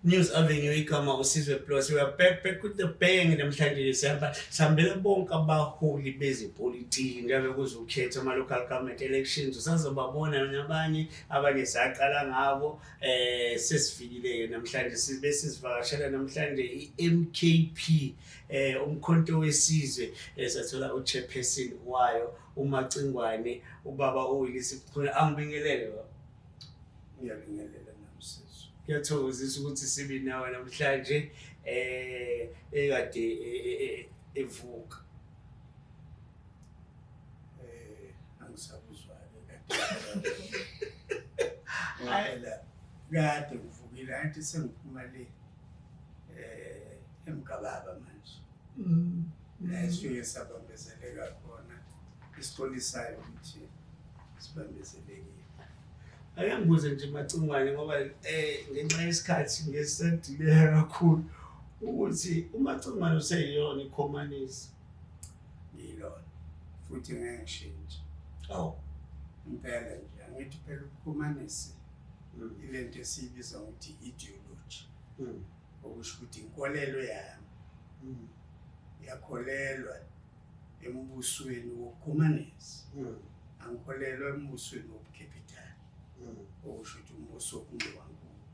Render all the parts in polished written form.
News Avenue igama uSizwe Plus. We are back with the bang namhlanje sihambela bonke abaholi bezepolitiki njengoba kuzokhetha ama-local government elections. Usazobabona nabanye abanye saqala ngabo sesifikile namhlanje sibe sizivakashela namhlanje i-MKP umkhonto wesizwe sathola uchairperson wayo uMacingwane ubaba uWillis Phuthuma. Angibingelele baba. Ngiyabingelela namsizwe. Ngiyathokozisa ukuthi sibe nawe namhlanje ekade evuka. Angisabuzwa-ke kade. Kade ngivukile angithi sengiphuma le eMgababa manje. La esifike sabambezeleka khona isixolisayo ukuthi sibambezelekile. Ake ngibuze nje Macingwane ngoba ngenxa yesikhathi ngesidile kakhulu ukuthi uMacingwane useyiyona ikhomanisi. Yilona futhi ngeke ngishintshe. Oh. Impela nje angithi phela ukukhomanisi ilento esiyibiza ngokuthi ideology. Okusho ukuthi inkolelo yami. Ngiyakholelwa embusweni wokukhomanisi. Angikholelwa embusweni wobucapital. Okusho ukuthi umbuso kungowankulu.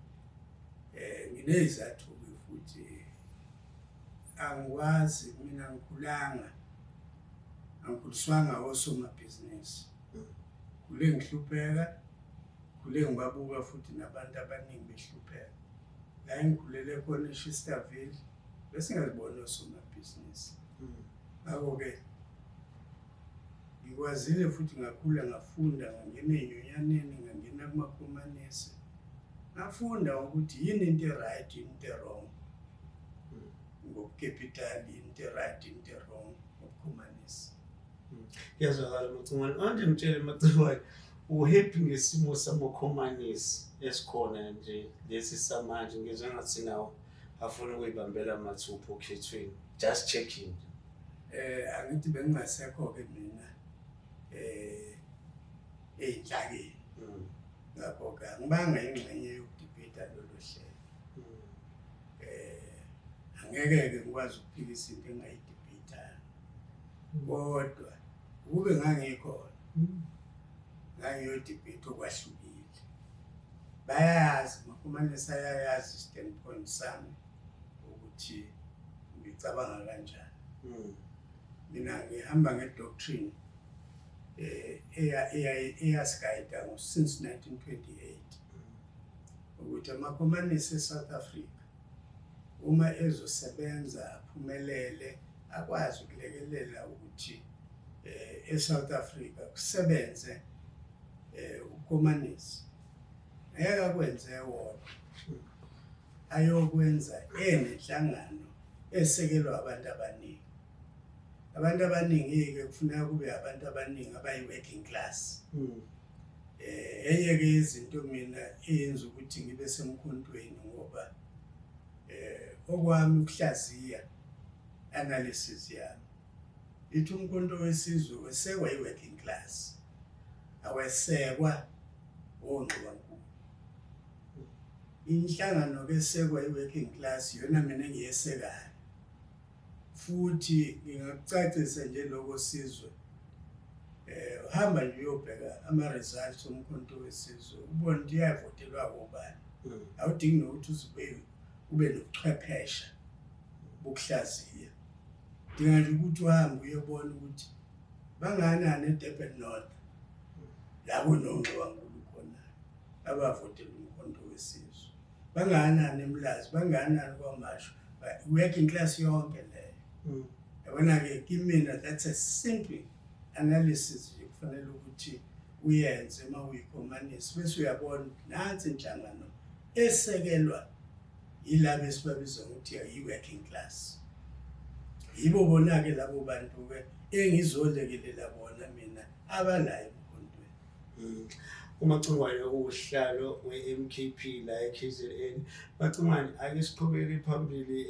Nginezathu-ke futhi angikwazi mina angikhuliswanga osomabhizinisi. Kule ngihlupheka, kule ngibabuka futhi nabantu abaningi behlupheka. La engikhulele khona eShistaville bese ngiyazibona osomabhizinisi. Ngakho-ke ngikwazile futhi ngakhula ngafunda ngangena ey'nyonyaneni ngangena kumakhomanisi. Ngafunda ukuthi yini into e-right yini into e-wrong ngobucapital, yini into e-right yini into e-wrong ngobukhomanisi. Ngiyazwakala Macingwane. Manje ngitshele Macingwane uhappy ngesimo samakhomanisi esikhona nje lesi samanje ngizwe ngathi nawo afuna ukuyibambela amathupha okhethweni. Just checking. Angithi bengingasekho-ke mina ey'nhlakeni. Ngakho-ke angibanga ingxenye yokudibhida lolu hlelo. Angeke-ke ngikwazi ukuphikisa into engayidibhidanga. Kodwa ukube ngangikhona ngangiyodibhida okwahlukile. Bayayazi amakhomanisi ayayazi i-standpoint sami ukuthi ngicabanga kanjani. Mina ngihamba ngedoctrine eyasigayida since 1928 ukuthi amakhomanisi eSouth Africa uma ezosebenza aphumelele akwazi ukulekelela ukuthi eSouth Africa kusebenze ukhomanisi. Ngeke akwenze wona ayokwenza enenhlangano esekelwa abantu abaningi. Abantu abaningi-ke kufuneka kube abantu abaningi abayi-working class. Enye-ke izinto mina eyenza ukuthi ngibe semkhontweni ngoba okwami ukuhlaziya analysis yami ithi umkhonto wesizwe wesekwa i-working class awesekwa ongxowankulu. Inhlangano-ke esekwa i-working class yona mina engiyesekayo futhi ngingakucacisa nje lokho sizwe. Uhamba nje uyobheka ama-results omkhonto wesizwe ubone ukuthi iyavotelwa ubani. Awudingi nokuthi ube nobuchwepheshe bokuhlaziya. Dinga nje ukuthi uhambe uyobona ukuthi banganani eDurban North la kunongxowankulu khona abavotela umkhonto wesizwe. Banganani eMlazi, banganani kwaMashu. Working class yonke leyo. Yabona-ke kimina that's a simple analysis nje kufanele ukuthi uyenze uma uyikhomanisi bese uyabona nansi inhlangano esekelwa yilabo esibabiza ukuthi yi-working class. Yibo bona-ke labo bantu-ke engizolekelela bona mina abalayo emkhontweni. uMacingwane uhlalo we-MKP la eKZN. Macingwane ake siqhubeke phambili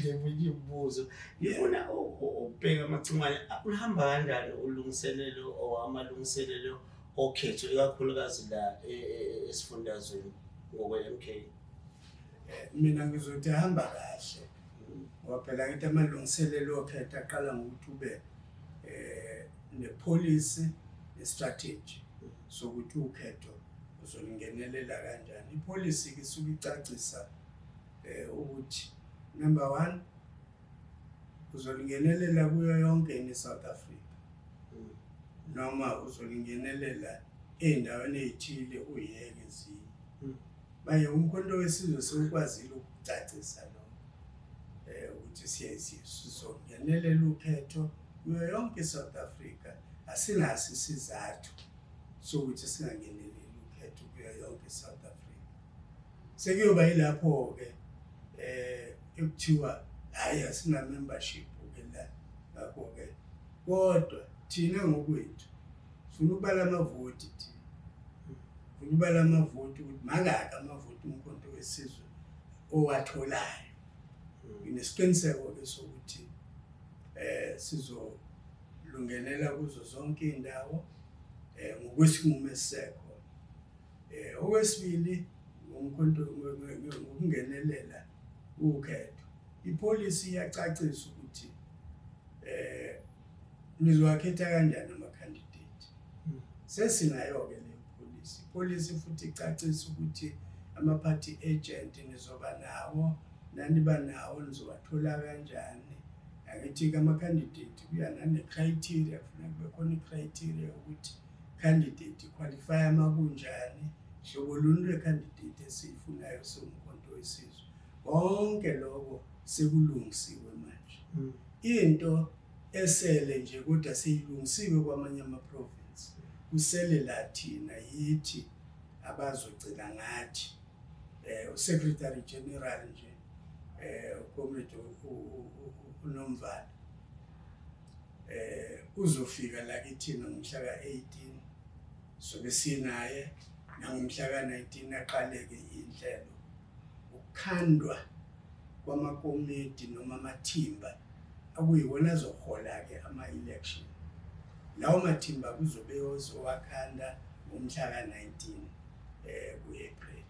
ngeminye imibuzo. Ngifuna ukubheka Macingwane uhamba kanjani ulungiselelo amalungiselelo okhetho ikakhulukazi la esifundazweni ngokwe-MK. mina ngizothi hamba kahle ngoba phela ngithi amalungiselelo okhetha aqala ngokuthi ube nepolicy nestrategy sokuthi ukhetho uzolingenelela kanjani. Ipolicy ke isuke icacisa ukuthi number 1 uzolingenelela kuyo yonke iSouth Africa noma uzolingenelela endaweni ezithile uyeke ezinye. Baye umkhonto wesizwe sokwazile ukucacisa lo ukuthi sizongenelela ukhetho kuyo yonke iSouth Africa. Asinaso isizathu sokuthi singangeneleli ukhetho kuyo yonke iSouth Africa. Sekuyoba yilapho ke ekuthiwa hayi asina membership ke la ngakho ke kodwa thina ngokwethu ufuna ukubala amavoti thina ufuna ukubala amavoti ukuthi mangaka amavoti umkhonto wesizwe owatholayo. Inesiqiniseko ke sokuthi sizolungenela kuzo zonke indawo ngokwesinqumo esisekho. Okwesibili umkhonto ngokungenelela ukhetho. Ipolicy iyacacisa ukuthi nizowakhetha kanjani ama-candidate. Sesinayo ke le policy. Policy futhi icacisa ukuthi ama-party agent nizoba nawo nani banawo nizobathola kanjani. Angithi ke ama-candidate kuya nane-criteria kufanele kube khona i-criteria ukuthi candidate qualify makunjani. Hlobo luni lwe-candidate esiyifunayo somkhonto wesizwe. Konke lokho sekulungisiwe manje. Into esele nje kodwa seyilungisiwe kwamanye ama-province. Kusele lathina yithi abazogcina ngathi uSecretary General nje uKomrade uNomvana uzofika la kithina ngomhla ka-18 sobe sinaye nangomhla ka-19 aqaleke inhlelo ukukhandwa kwamakomiti noma amathimba akuyiwona azohola ke ama-election. Lawo mathimba kuzobe yozowakhanda ngomhla ka-19 ku-April.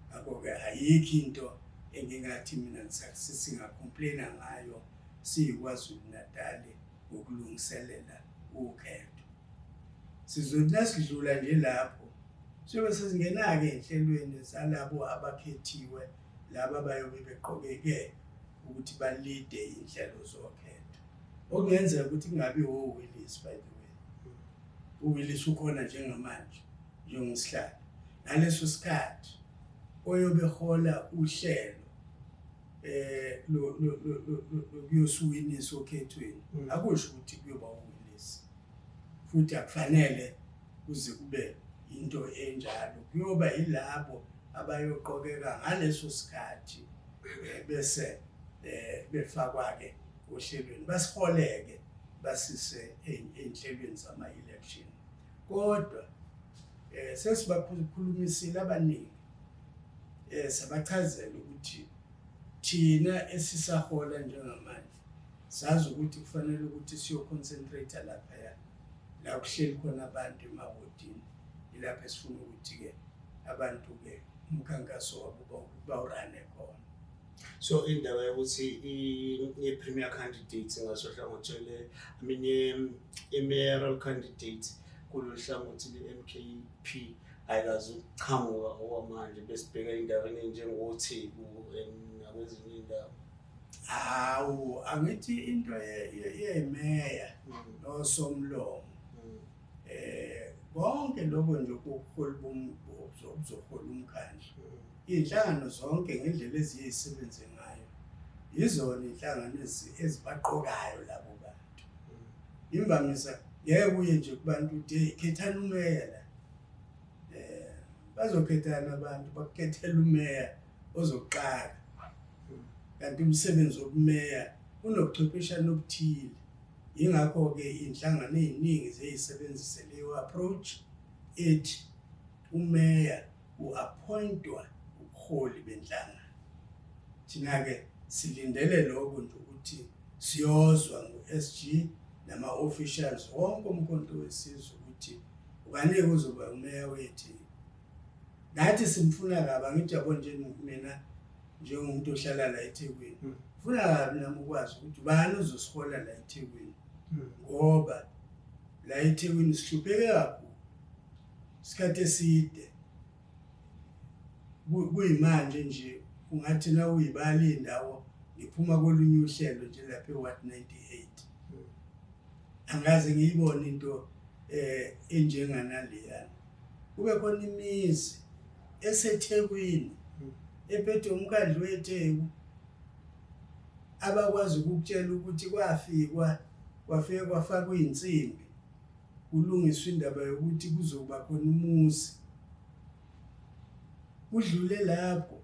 Ngakho-ke ayikho into engingathi mina singacomplaina ngayo siyiKwaZulu Natal ngokulungiselela ukhetho. Sizothi nasidlula nje lapho sobe sesingena-ke enhlelweni zalabo abakhethiwe laba bayobe beqokeke ukuthi balide inhlelo zokhetho. Okungenzeka ukuthi kungabi oWillis by the way. uWillis ukhona njengamanje njengosihlalo. Ngaleso sikhathi oyobe hola uhlelo kuyosuwinisa okhethweni akusho ukuthi kuyoba uWillis. Futhi akufanele kuze kube into enjalo. Kuyoba yilabo abayoqokeka ngaleso sikhathi bese befakwa ke ohlelweni basiholeke basise enhlelweni zama-election. Kodwa sesibakhulumisile abaningi sabachazela ukuthi thina esisahola njengamanje sazi ukuthi kufanele ukuthi siyoconcentrate lapha la kuhleli khona abantu emawotini. Ilapho esifuna ukuthi ke abantu ke umkhankaso wabo bawurane khona. So indawo yokuthi i-premier candidate ngasohlangothele i-mayoral candidate kulolu hlangothi le-MKP ayikazi ukuqhamuka okwamanje besibheka endaweni enjengoTheku nakwezinye indawo. Hawu angithi into yemeya nosomlomo konke lokho nje ukuhola uzohola umkhandlu. Inhlangano zonke ngendlela eziyisebenze ngayo yizona inhlangano ezibaqokayo labo bantu. Imvamisa ngeke uye nje kubantu uthi khethana umeya la. Bazokhethana abantu bakukhethela umeya ozoqala. Kanti umsebenzi wobumeya unobuchwepheshana obuthile. Ingakho ke inhlangano eziningi zeyisebenzise leyo approach ethi umeya uappointwa ubuholi benhlangano. Thina ke silindele lokho nje ukuthi siyozwa ngo-SG nama-officials wonke umkhonto wesizwe ukuthi ukanike uzoba umeya wethu nathi simfuna kabi angithi yabo nje mina njengomuntu ohlala la eThekwini ufuna kabi nami ukwazi ukuthi bani uzosihola la eThekwini ngoba la eThekwini sihlupheke kakhulu isikhathi eside kuyimanje nje ungathi na uyibala indawo ngiphuma kolunye uhlelo nje lapha eWard 98 angaze ngiyibone into enjenganaleyana kube khona imizi eseThekwini ephethe umkhandlu weTheku abakwazi ukukutshela ukuthi kwafike kwafakwa insimbi kulungiswa indaba yokuthi kuzoba khona umuzi udlule lapho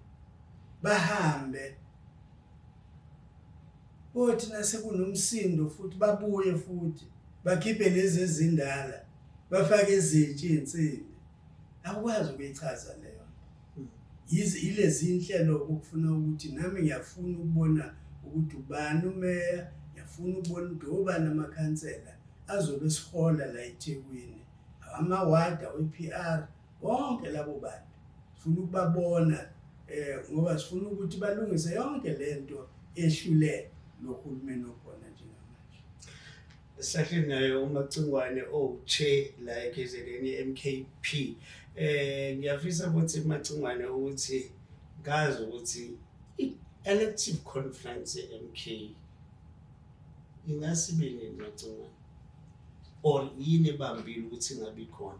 bahambe othi nasekunomsindo futhi babuye futhi bakhiphe lezi ezindala bafake ezintsha insimbi akwazi ukuyichaza leyo ilezi inhlelo ukufuna ukuthi nami ngiyafuna ukubona ukuthi ubani umeya ngiyafuna ukubona udobana amakhansela azobe sihola la eThekwini amawada wePR wonke labo bantu sifuna ukubabona ngoba sifuna ukuthi balungise yonke lento ehlule lohulumeni okhona njengamanje. Sahle nayo uMacingwane che la eKZN MKP ngiyafisa ukuthi uMacingwane ukuthi ngazi ukuthi elective conference eMK ingasibe nini Macingwane or yini ebambile ukuthi ingabi khona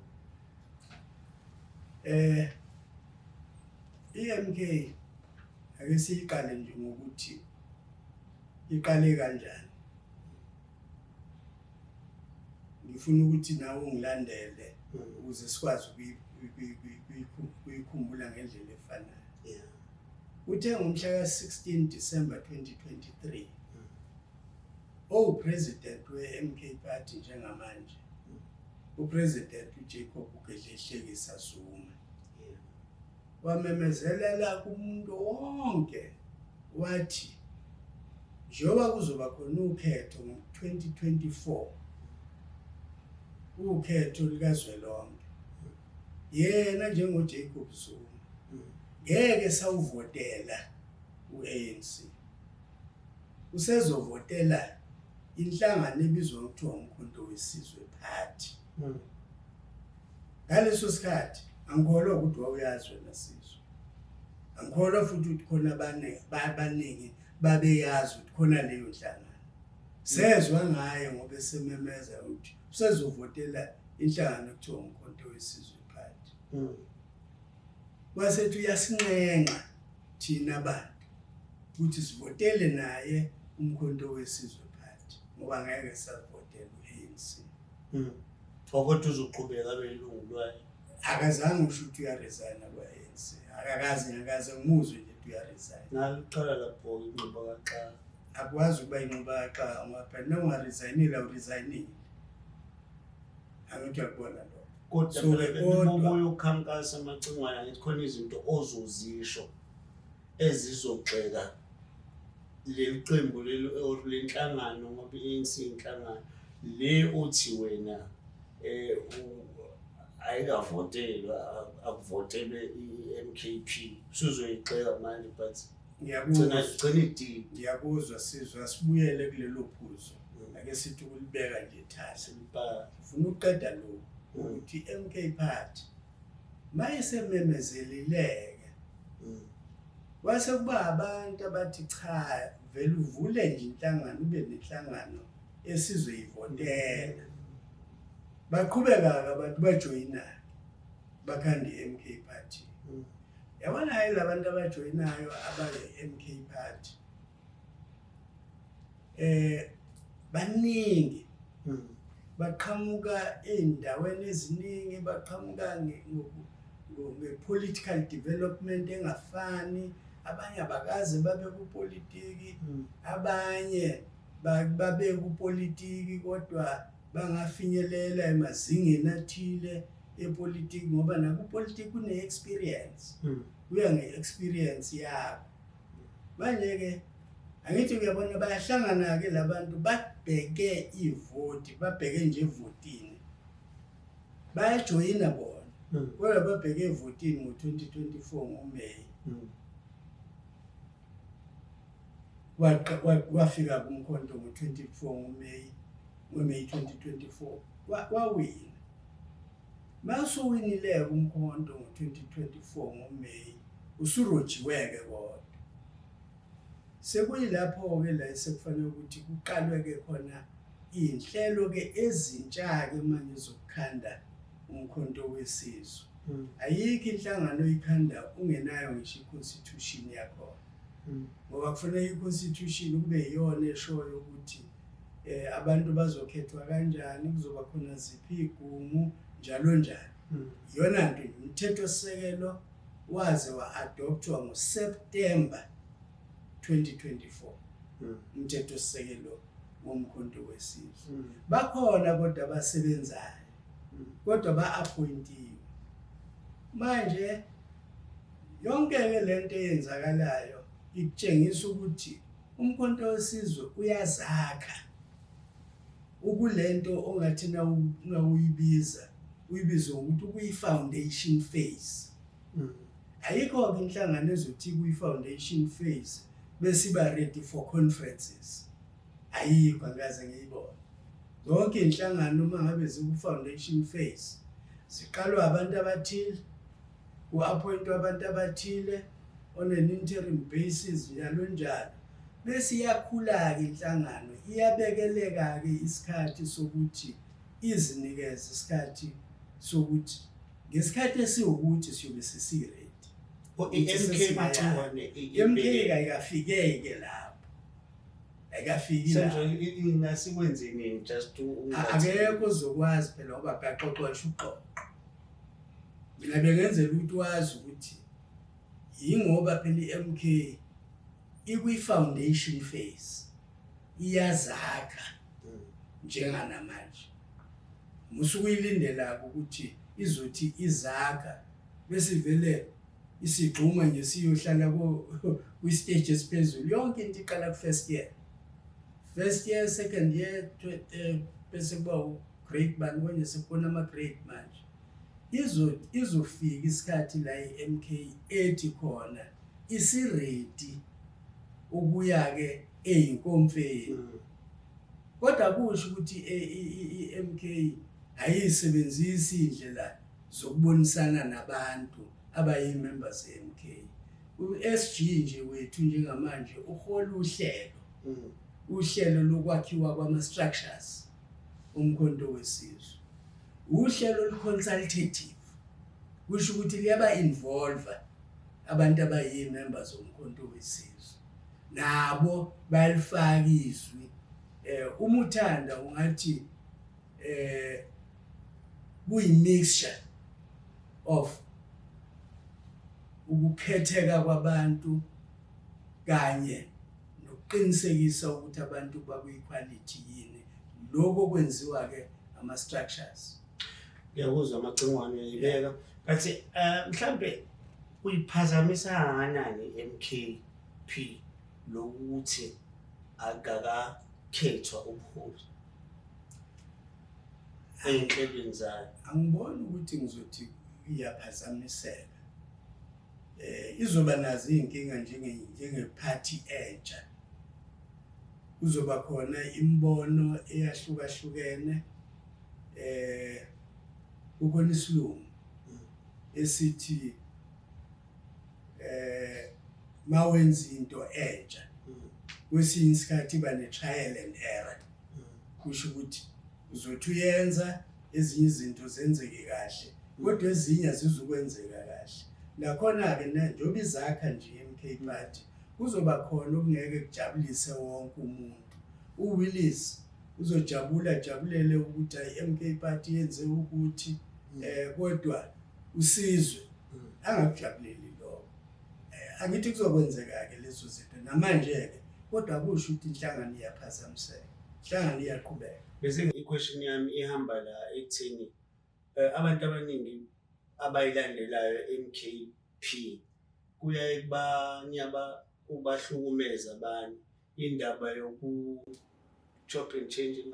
iMK ake siyiqale nje ngokuthi iqale kanjani ngifuna ukuthi nawe ungilandele ukuze sikwazi ukuyikhumbula ngendlela efanayo uthe ngomhla ka-16 December 2023 president we-MK Party njengamanje upresident uJacob Gedleyihlekisa Zuma wamemezelela kumuntu wonke wathi njengoba kuzoba khona ukhetho ngo-2024 ukhetho likazwelonke yena njengoJacob Zuma ngeke sawuvotela uANC usezovotela inhlangano ebizwa ngokuthiwa umkhonto wesizwe party ngaleso sikhathi angikholwa ukuthi wawuyazi wena Sizwe angikholwa futhi ukuthi khona abaningi babeyazi ukuthi khona leyo nhlangano sezwe ngaye ngoba esememeza ukuthi usezovotela inhlangano ekuthiwa umkhonto wesizwe party wasethi uyasincenga thina abantu ukuthi sivotele naye umkhonto wesizwe party ngoba ngeke savotela uANC Okothi uzoqhubeka abe ilungu lwayo akazange usho ukuthi uyaresign kwa-ANC ngakaze ngimuzwe nje ukuthi uyaresign naliqala lapho inqubo kaXaka akwazi ukuba inqubo kaXaka ngoba phela nongaresignile awuresignile angithi uyakubona lokho kodwa ukukhankasa Macingwane ngithi khona izinto ozozisho ezizogxeka leli qembu lenhlangano ngoba iANC inhlangano le uthi wena ayikavotelwa akuvotelwe iMKP usuzoyixeka manje but ngiyakuzwa Sizwe asibuyele kulelo phuzo ake sithi ukulibeka nje thasi ufuna uqeda lokho ukuthi iMK Party mayesememezelileke wase kuba abantu abathi cha vele uvule nje inhlangano ube nenhlangano esizoyivotela baqhubeka abantu bajoyina bakhanda iMK Party yabona hayi labantu abajoyinayo abaye-MK Party baningi baqhamuka endaweni eziningi baqhamuka nge-political development engafani abanye abakaze babe kupolitiki abanye babe kupolitiki kodwa bangafinyelela emazingeni athile epolitiki ngoba nakupolitiki kune-experience kuya nge-experience yakho manje ke angithi uyabona bayahlangana ke labantu babheke ivoti babheke nje evotini bayajoyina bona kodwa babheke evotini ngo-2024 ngoMeyi. Wafika kumkhonto ngo-24 ngoMeyi 2024 wawina. Masuwinile kumkhonto ngo-2024 ngoMeyi usurojiweke kodwa. Sekuyilapho-ke la sekufanele ukuthi kuqalwe-ke khona iy'nhlelo-ke ezintsha-ke manje zokukhanda umkhonto wesizwe. Ayikho inhlangano oyikhanda ungenayo ngisho i-constitution yakhona. Ngoba kufanele i-constitution kube yiyona eshoyo ukuthi abantu bazokhethwa kanjani, kuzoba khona ziphi iy'gungu njalo njalo. Iyona nto umthethosisekelo waze wa-adoptwa ngoSeptemba 2024. Umthethosisekelo womkhonto wesizwe. Bakhona kodwa abasebenzayo, kodwa ba-appointiwe. Manje yonke-ke lento eyenzakalayo ikutshengisa ukuthi umkhonto wesizwe uyazakha ukulento ongathi uyibiza ukuthi kuyi-foundation phase. Ayikho-ke inhlangano ezothi kuyi-foundation phase bese iba ready for conferences. Ayikho, angikaze ngiyibone. Zonke inhlangano uma ngabe ziku-foundation phase ziqalwa abantu abathile, ku-appointwa abantu abathile on an interim basis njalo njalo. Bese iyakhula-ke inhlangano, iyabekeleka-ke isikhathi sokuthi izinikeze isikhathi sokuthi ngesikhathi esiwukuthi siyobe sesi-ready. I-MK Macingwane i-MK ayikafike-ke lapho. Ayikafiki lapho. Ingasikwenzeni just Akekho ozokwazi phela ngoba baxoxwa uqoqo. Mina bengenzela ukuthi wazi ukuthi yingoba phela i-MK ikwi-foundation phase, iyazakha njenganamanje. Musukuyilindela ukuthi izothi izakha bese vele isigxuma nje siyohlala kwi-stage esiphezulu. Yonke into iqala ku-first year. First year, second year, bese kuba grade bani konje sekubona ama-grade manje. Izofika isikhathi la i-MK ethi khona isi-ready ukuya-ke eyinkomfeni. Kodwa kusho ukuthi i-MK ayisebenzisi indlela zokubonisana nabantu abayi-members e-MK. U-SG nje wethu njengamanje uhola uhlelo lokwakhiwa kwama-structures umkhonto wesizwe. Uhlelo olu-consultative, kusho ukuthi liyaba-involve abantu abayi-members omkhonto wesizwe. Nabo bayalifaka izwi. Uma uthanda ungathi kuyi-mixture of ukukhetheka kwabantu kanye nokuqinisekisa ukuthi abantu bakuyi-quality yini lokho kwenziwa-ke ama-structures. Ngiyakuzwa Macingwane yibeka, but mhlambe uyiphazamisa kangakanani i-MKP lokuthi akakakhethwa ubuholi ey'nhlelweni zayo? Angiboni ukuthi ngizothi iyaphazamiseka. Izoba nazo iy'nkinga njenge-party entsha. Kuzoba khona imibono eyahlukahlukene. Kukhona isilungu esithi mawenza into entsha kwesinye isikhathi iba ne-trial and error. Kusho ukuthi uzothi uyenza ezinye izinto zenzeke kahle kodwa ezinye azizukwenzeka kahle. Nakhona-ke njengoba izakha nje i-MK Party kuzoba khona okungeke kujabulise wonke umuntu. uWillis jabulele ukuthi i-MK Party yenze ukuthi kodwa usizwe angakujabuleli lokho. Angithi kuzokwenzeka-ke lezo zinto namanje-ke kodwa kusho ukuthi inhlangano iyaphazamiseka, inhlangano iyaqhubeka. Bese i-question yami ihamba la ekutheni abantu abaningi abayilandelayo MKP kuyaye kubahlukumeza abantu indaba yoku-chop and change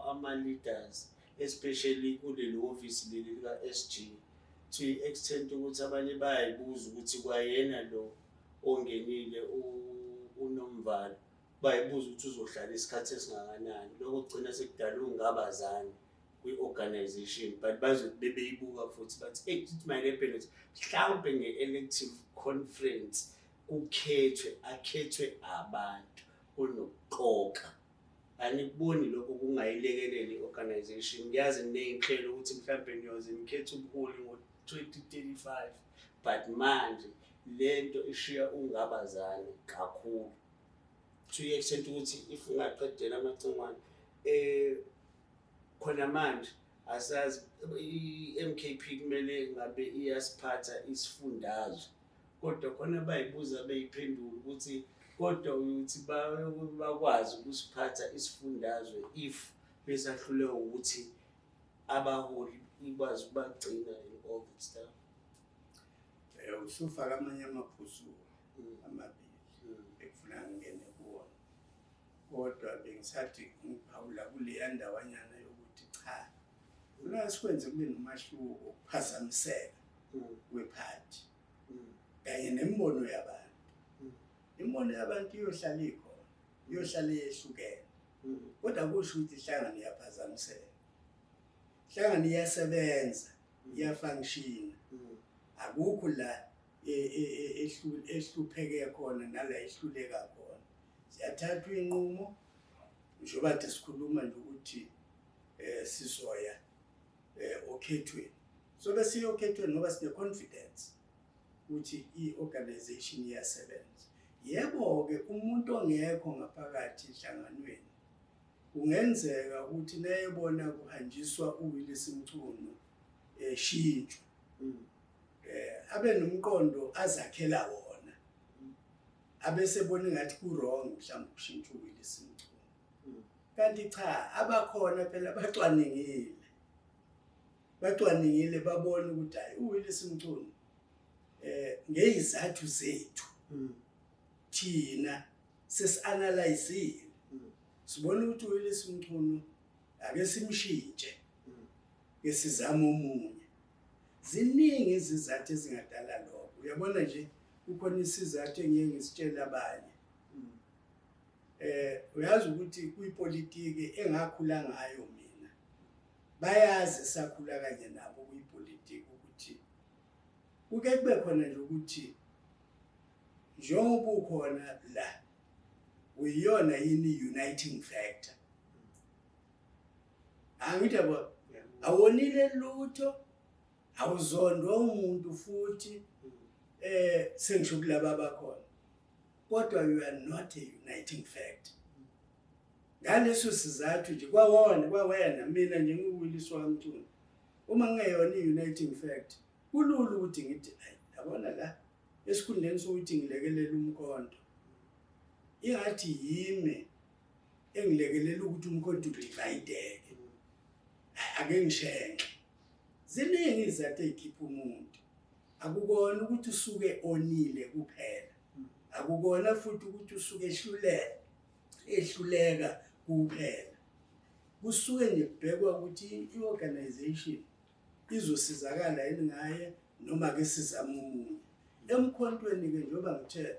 ama-leaders, especially kuleli office leli lika-SG. to extent ukuthi abanye bayayibuza ukuthi kwayena lo ongenile uNomvalo bayibuza ukuthi uzohlala isikhathi esingakanani. Lokho kugcina sekudala ungabazani kwi-organization, but bazothi bebeyibuka futhi bathi hey it might happen ukuthi mhlawumbe nge-elective conference akhethwe abantu onokuqoka. Anikuboni lokho kungayilekeleli i-organization. Ngiyazi ney'nhlelo ukuthi mhlawumbe niyoze nikhethe ubuholi ngo-2035, but manje lento ishiya ungabazani kakhulu to extent ukuthi if ungaqedela amagcingwane khona manje asazi i-MKP kumele ngabe iyasiphatha isifundazwe, kodwa khona bayibuza beyiphendula ukuthi kodwa ukuthi bakwazi ukusiphatha isifundazwe if besahluleka ukuthi abaholi ikwazi ukubagcina in all that stuff. Usufaka amanye amaphuzu amabili ekufuna ngene kuwona, kodwa bengisathi ngiphawula kule ndawanyana yokuthi cha funa sikwenze kube nomahluko ukuphazamiseka wephathi kanye nembono yabantu. Imbono yabantu iyohlala ikhona, iyohlala yehlukene, kodwa kusho ukuthi ihlangano iyaphazamiseka, ihlangano iyasebenza, iyafunction. Akukho la ehlupheke khona nala ehluleka khona. Siyathatha inqumo njengoba bathi sikhuluma nje ukuthi sizoya okhethweni. So bese okhethweni ngoba sine confidence ukuthi i-organization iyasebenza. Yebo ke umuntu ongekho ngaphakathi ehlanganweni kungenzeka ukuthi nayebona kuhanjiswa uWillis Mchunu shintsho abe nomqondo azakhela wona, abesebona ngathi ku wrong mhlawumbe kushintsha uWillis Mchunu. Kanti cha, abakhona phela bacwaningile babona ukuthi hayi uWillis Mchunu ngezizathu zethu thina sesianalyze sibona ukuthi uWillis Mchunu ake simshintshe ngesizamo omunye. Ziningi izizathu ezingadala lokho. Uyabona nje kukhona isizathu engeke ngisitshela abanye. Uyazi ukuthi kuyipolitiki engakhula ngayo mina. Bayazi sakhula kanye nabo kuyipolitiki ukuthi kuke kube khona nje ukuthi njengoba ukhona la uyiyona yini uniting factor. Angithi yabo awonile lutho awuzondwa umuntu futhi sengisho kulaba abakhona, kodwa you are not a uniting factor. Ngaleso sizathu nje kwawena mina nje ngiWillis Mchunu uma ngeyona i-uniting factor kulula ukuthi ngithi yabona la esikhundleni sokuthi ngilekelela umkhonto ingathi yimi engilekelela ukuthi umkhonto udivide ake ngishenxe. Ziningi izathu ezikhipha umuntu. Akukona ukuthi usuke onile kuphela, akukona futhi ukuthi usuke ehluleka kuphela. Kusuke nje kubhekwa ukuthi i-organization izosizakala yini ngaye noma ke sizama umunye. Emkhontweni ke njengoba ngithe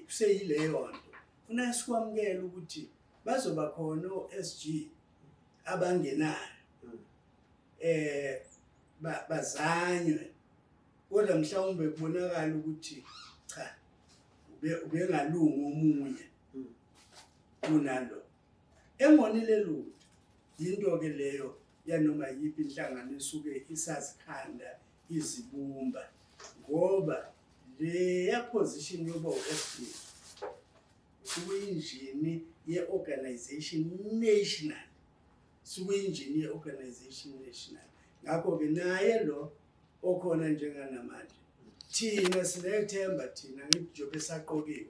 kuseyileyo nto funa sikwamukela ukuthi bazoba khona o-SG abangenayo bazanywe, kodwa mhlawumbe kubonakala ukuthi cha ubengalungi omunye kunalo engonile lutho. Into ke leyo yanoma yipi inhlangano esuke isazikhanda izibumba, ngoba le position yoba u-SG kuyinjini ye-organization national, sukuyinjini ye-organization national. Ngakho ke naye lo okhona njenganamanje thina sinethemba, thina ngithi njengoba esaqokiwe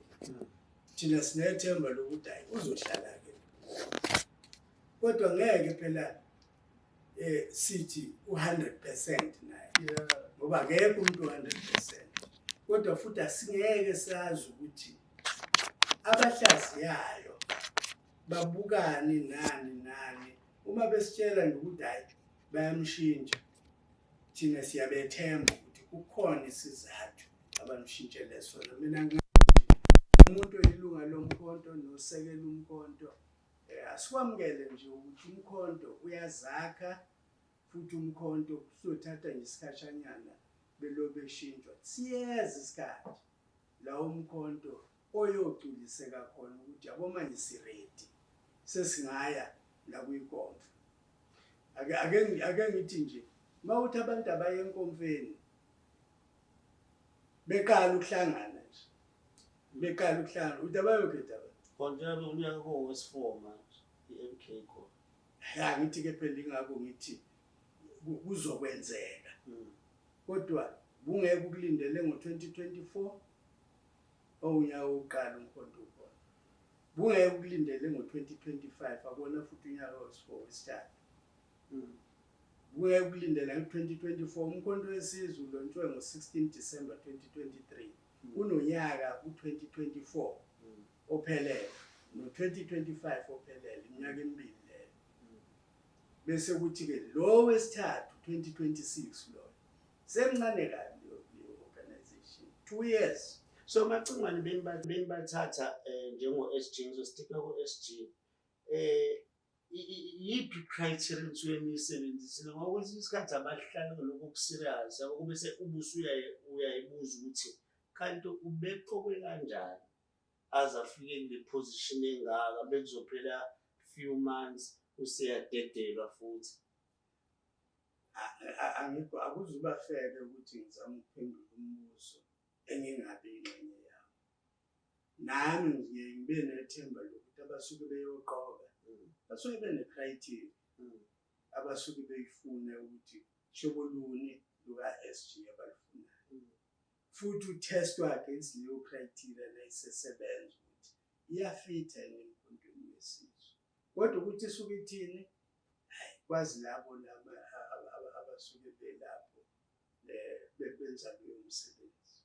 thina sinethemba lokuthi hayi uzohlala ke, kodwa ngeke phela sithi u100% naye ngoba akekho umuntu 100%, kodwa futhi asingeke sazi ukuthi abahlaziyayo babukani nani uma besitshela ukuthi hayi bayamshintsha thina siyabethemba ukuthi kukhona isizathu abamshintshele sona. Mina umuntu oyilunga lomkhonto nosekela umkhonto asikwamukele nje ukuthi umkhonto uyazakha futhi umkhonto usothatha nje isikhashanyana belobe shintshwa. Siyeza isikhathi la umkhonto oyogculiseka khona ukuthi yabo manje si-ready sesingaya la kuyinkonzo. Ake ngithi nje mawuthi abantu abaye enkonfeni beqala ukuhlangana nje uthi abayokhetha konjalo unyaka kowesi4 manje iMK khona. Ngithi ke phela ingakho ngithi kuzokwenzeka kodwa bungeke ukulindele ngo-2024 unyaka wokuqala umkhonto ukhona. Bungeke ukulindele ngo-2025 akona futhi unyaka wesithathu. Bungeke ukulindela ngo-2024 umkhonto wesizwe ulontshwe ngo-16 December 2023. Unonyaka u-2024 ophelele no-2025 ophelele iminyaka emibili leyo. Bese kuthi ke lo wesithathu 2026 lo semncane kabi le-organization 2 years. So Macingwane benibathatha njengo-SG ngizosticka ku-SG yiphi criteria enisuke niyisebenzisile ngoba kwesinye isikhathi abahlala lokho kuserious yabo bese uyayibuza ukuthi kanti ubeqokwe kanjani aze afike kule position engaka bekuzophela few months useyadedelwa futhi. Akuzuba fair ukuthi ngizame ukuphendula umbuzo engingabe ingxenye yawo. Nami ngibe nethemba lokuthi abasuke beyoqoka basuke bene-criteria abasuke beyifuna ukuthi hlobo luni luka-SG abalifunayo. Futhi uthestwa against leyo criteria leyisesebenza ukuthi iyafitha emkhontweni wesizwe. Kodwa ukuthi isuke ithini kwazi labo abasuke belapho benza leyo msebenzi.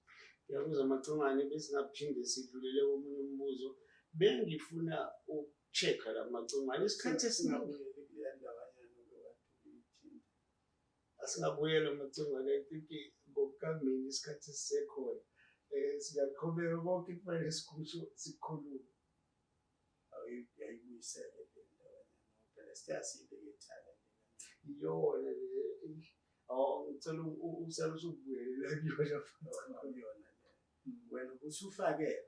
Ngiyabuza Macingwane bese ngaphinde sidlulele komunye umbuzo bengifuna check la Macingwane isikhathi esingabuyela kuleya ndawanyana lokwathi asingabuyela Macingwane I think ngokukamini isikhathi sisekhona siyaqhubeka konke kufanele sikhulume ayibuyisele le ndawanyana phela siyasibeka ethala iyona ngicela usala usubuyela kuyona le wena usufakele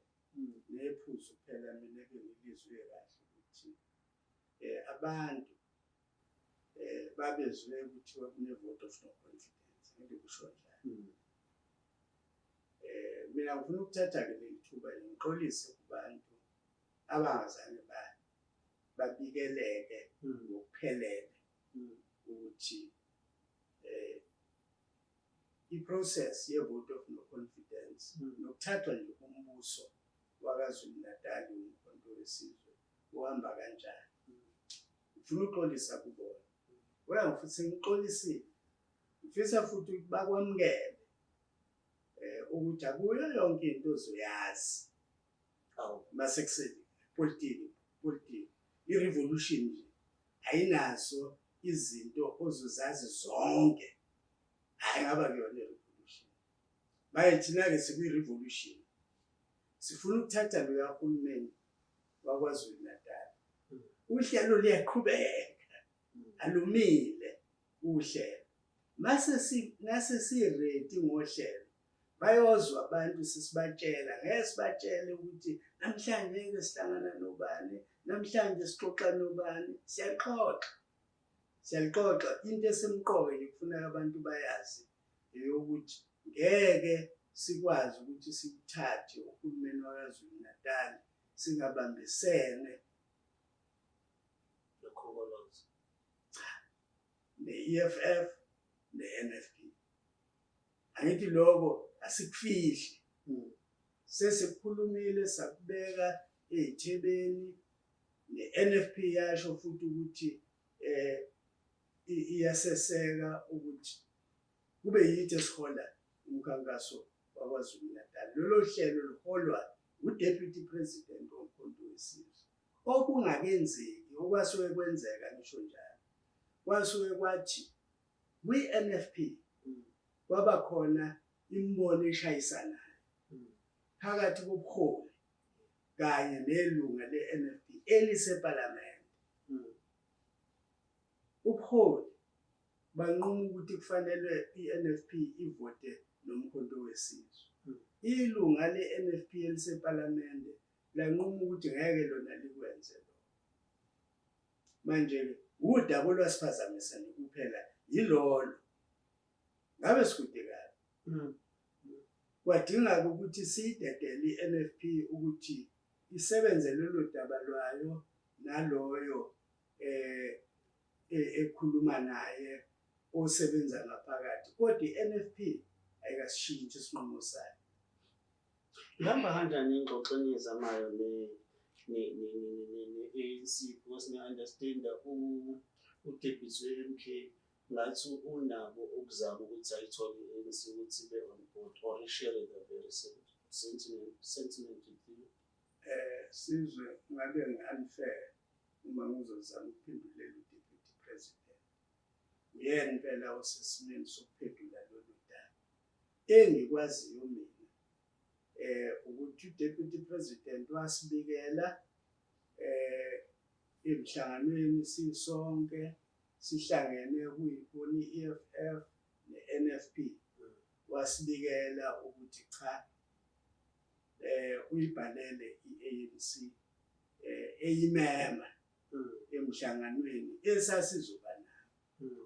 nephuzu phela mina ke ngilizwe kahle ukuthi abantu babezwe ukuthi kune-vote of no confidence ngikusho njalo. Mina ngifuna ukuthatha-ke leli thuba ngixolise kubantu abangazange babikeleke ngokuphelele ukuthi i-process ye-vote of no confidence nokuthathwa nje umbuso waKwaZulu Natal umkhonto wesizwe uhamba kanjani. Ngifuna ukuxolisa kubona futhi ngixolisile ngifisa futhi ukuthi bakwamukele ukuthi akuyo yonke into ozoyazi masekusele politiki i-revolution nje ayinazo izinto ozozazi zonke. Hayi ngaba kuyona i-revolution baye thina-ke sikuyi-revolution sifuna ukuthatha lo kahulumeni waKwaZulu Natal. Uhlelo liyaqhubeka alumile uhlelo nase si-ready ngohlelo bayozwa abantu sisibatshela ngesibatshele ukuthi namhlanje ngeke sihlangana nobani namhlanje sixoxa nobani siyalixoxa into esemqoka nje kufuneka abantu bayazi ukuthi ngeke sikwazi ukuthi sikuthathe uhulumeni waKwaZulu Natal singabambisene ne-EFF ne-NFP. Angithi lokho asikufihli sesikhulumile sakubeka ey'thebeni ne-NFP yasho futhi ukuthi iyaseseka ukuthi kube yithi esihola umkhankaso waKwaZulu Natal. Lolo hlelo luholwa u-Deputy President womkhonto wesizwe. Okungakenzeki okwasuke kwenzeka ngisho njalo kwasuke kwathi kwi-NFP kwaba khona imibono eshayisanayo phakathi kobuholi kanye nelunga le-NFP elisePhalamende. Ubuholi banquma ukuthi kufanele i-NFP ivote nomkhonto wesizwe. Ilunga le-NFP elisePhalamende lanquma ukuthi ngeke lona likwenze lokho. Manje udaba olwasiphazamisana kuphela yilolo. Ngabe sikude kabi. Kwadingeka ukuthi siyidedele i-NFP ukuthi isebenze lelo daba lwayo naloyo ekhuluma naye osebenza ngaphakathi. Kodwa i-NFP ayikasishintshi isinqumo sayo. Ihamba kanjani ingxoxo eniyizamayo ne-ANC because niya-understand-a u-deputy we-MK ngathi unabo ukuzama ukuthi ayithole i-ANC ukuthi ibe-on board or i-share the very sentiment with you? Sizwe ngabe ngi-unfair uma ngizozama ukuphendulela u-deputy president. Uyena impela osesimeni sokuphendula lolu daba. Engikwaziyo mina ukuthi u-deputy president wasibikela emhlanganweni sisonke sihlangene kuyikona i-EFF ne-NFP wasibikela ukuthi cha uyibhalele i-ANC eyimema emhlanganweni esasizoba nayo.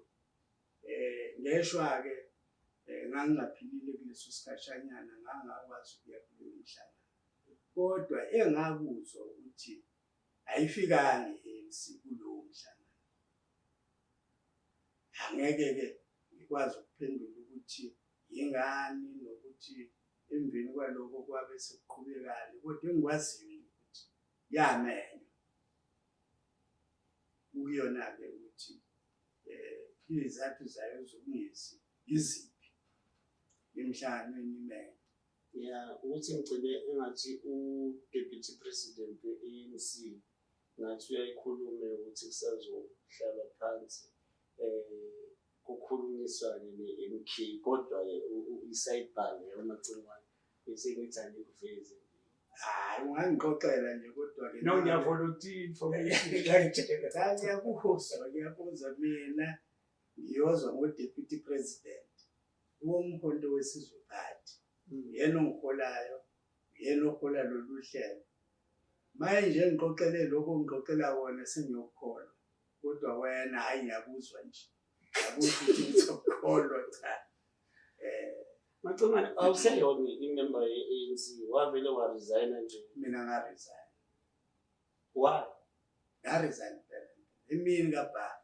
Ngeshwa-ke ngangingaphilile kuleso sikhashanyana ngangakwazi ukuya kuleyo mhlangano. Kodwa engakuzwa ukuthi ayifikanga i-ANC kulowo mhlangano. Angeke-ke ngikwazi ukuphendula ukuthi yingani nokuthi emveni kwalokho kwabe sekuqhubekani. Kodwa engikwaziyo ukuthi yamenywa. Kuyona-ke ukuthi izathu zayo zokungezi iziphi emhlanganweni imenywa. Yeah, ukuthi ngigcine engathi u-deputy president we-ANC ngathi uyayikhulume ukuthi kusazohlala phansi kukhulunyiswane ne-MK kodwa-ke i-sideball yamagciwane bese ngithande kuveze. Hayi ungangixoxela nje kodwa-ke No, ngiyavolunteer information. Ngiyabuza mina ngiyozwa ngo-deputy president womkhonto wesizwe party. Yena ongiholayo, yena ohola lolu hlelo. Manje ngixoxele lokho ngixoxela wona sengiyokholwa. Kodwa wena hayi ngiyakuzwa nje. Ngiyakuzwa ukuthi ngizokholwa cha. Macongane awuseyona imember ye-ANC wavele waresigna nje. Mina ngaresign. Why? Ngaresign phela. Emini kababa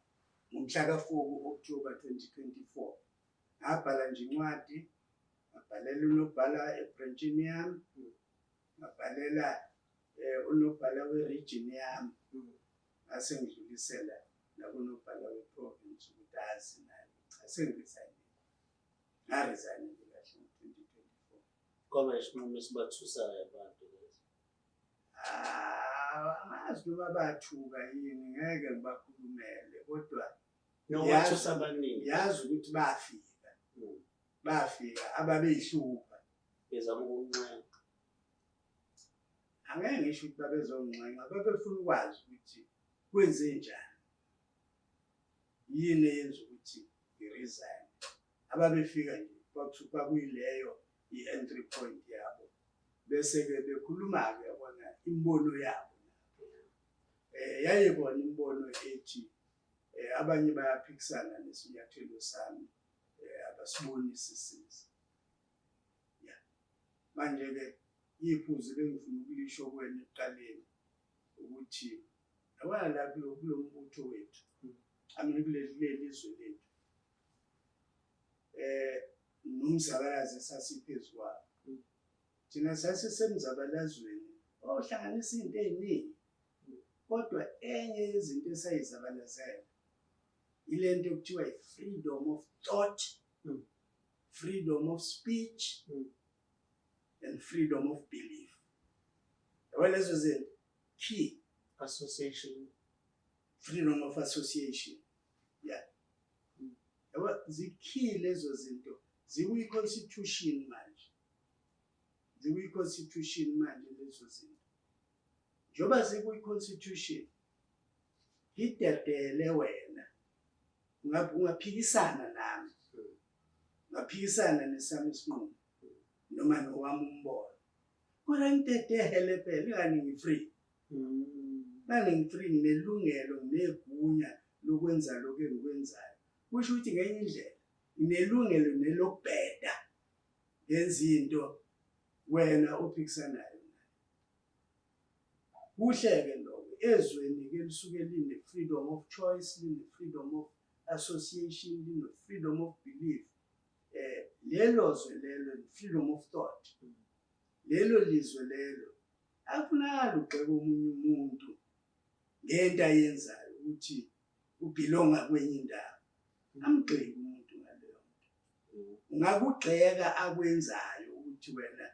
ngomhla ka-4 October 2024. Ngabhala nje incwadi, ngabhalela unobhala ebranchini yami, ngabhalela unobhala we-region yami. Ngase ngidlulisela nakunobhala we-province ukuthi azi naye. Asengiresign. Ngaresign nje kahle ngo-2024. Kwaba isinqumo esibathusayo abantu lezi. Amazi noma bathuka yini ngeke ngibakhulumele kodwa Nowathusa abaningi. yazi ukuthi bafika. Bafika ababeyihlupha Bezama ukuncenga. Angeke ngisho ukuthi babezoncenga babefuna ukwazi ukuthi kwenze njani. Yini eyenza ukuthi ngiresign. Ababefika nje kwakuyileyo i-entry point yabo. Bese-ke bekhuluma-ke yabona imbono yabo. Yayibona imbono ethi abanye bayaphikisana nesinyathelo sami abasibonisi sisi. Yeah. Manje-ke iphuzu bengifuna ukulisho kuwena ekuqaleni ukuthi yabona la kulo mbutho wethu. Amini kuleli lizwe lethu. Nomzabalazi sasiphezu kwawo. Thina sasisemzabalazweni ohlanganisa izinto eziningi. Kodwa enye yezinto esayizabalazela ilento ekuthiwa i-freedom of thought, freedom of speech, and freedom of belief. Yabona lezo zinto key. Association. Freedom of association. Yeah. Yabona zikey lezo zinto zikwi-constitution manje. Zikwi-constitution manje lezo zinto. Njoba zikwi-constitution, ngidedele wena. Ungaphikisana nami. Ungaphikisana nesami isinqumo. Noma nowami umbono. Kodwa ngidedele phela ingani ngi-free. Ngani ngi-free nginelungelo nginegunya lokwenza lokho engikwenzayo. Kusho ukuthi ngenye indlela nginelungelo nelokubheda ngenza into wena ophikisanayo naye. Kuhle-ke lokho ezweni-ke lisuke line-freedom of choice, line-freedom of association, line-freedom of belief. Lelo zwe lelo, freedom of thought. Lelo lizwe lelo akufunakala ugxeka omunye umuntu ngento ayenzayo ukuthi ubelonga kwenye indawo. Amgxeki umuntu ngaleyo nto. Ungakugxeka akwenzayo ukuthi wena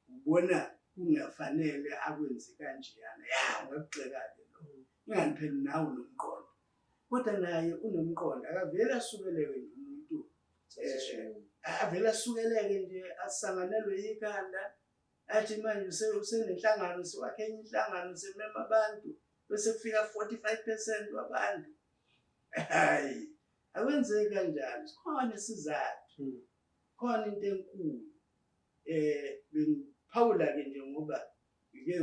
ubona kungafanele akwenze kanjeyana. Ungakugxeka-ke lokho. Ingani phela nawe unomqondo. Kodwa naye unomqondo akavele asukeleke nje umuntu avele asukeleke nje asanganelwe yikhanda athi manje usenenhlangano siwakhe enye inhlangano semema abantu bese kufika 45% wabantu. Hayi akwenzeki kanjalo. Sikhona isizathu. Khona into enkulu. Bengiphawula-ke nje ngoba ngike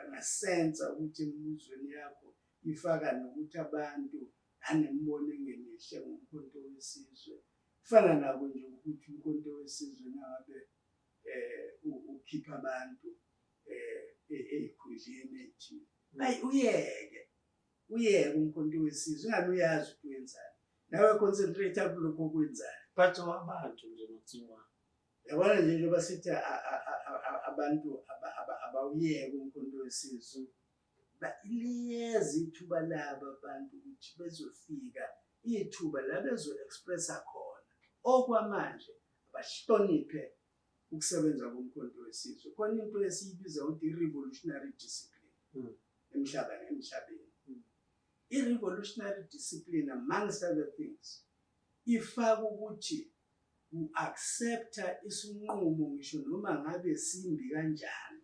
ngasensa ukuthi emibuzweni yakho ifaka nokuthi abantu anembono engemihle ngomkhonto wesizwe. Kufana nabo nje ukuthi umkhonto wesizwe nangabe ukhipha abantu ey'khundleni ey'thile. Hayi uyeke umkhonto wesizwe. Ingani uyazi ukuthi wenzani. Nawe concentrate kulokho okwenzayo. But wabantu nje nokuthiwa. Yabona nje njengoba sithi abantu abawuyeke umkhonto wesizwe. Liyeza ithuba labo abantu ukuthi bezofika ithuba la bezo-expressa khona. Okwamanje abahloniphe ukusebenza komkhonto wesizwe. Khona into esiyibiza ukuthi i-revolutionary discipline emhlabeni. I-revolutionary discipline, amongst other things, ifaka ukuthi u-accepta isinqumo ngisho noma ngabe simbi kanjani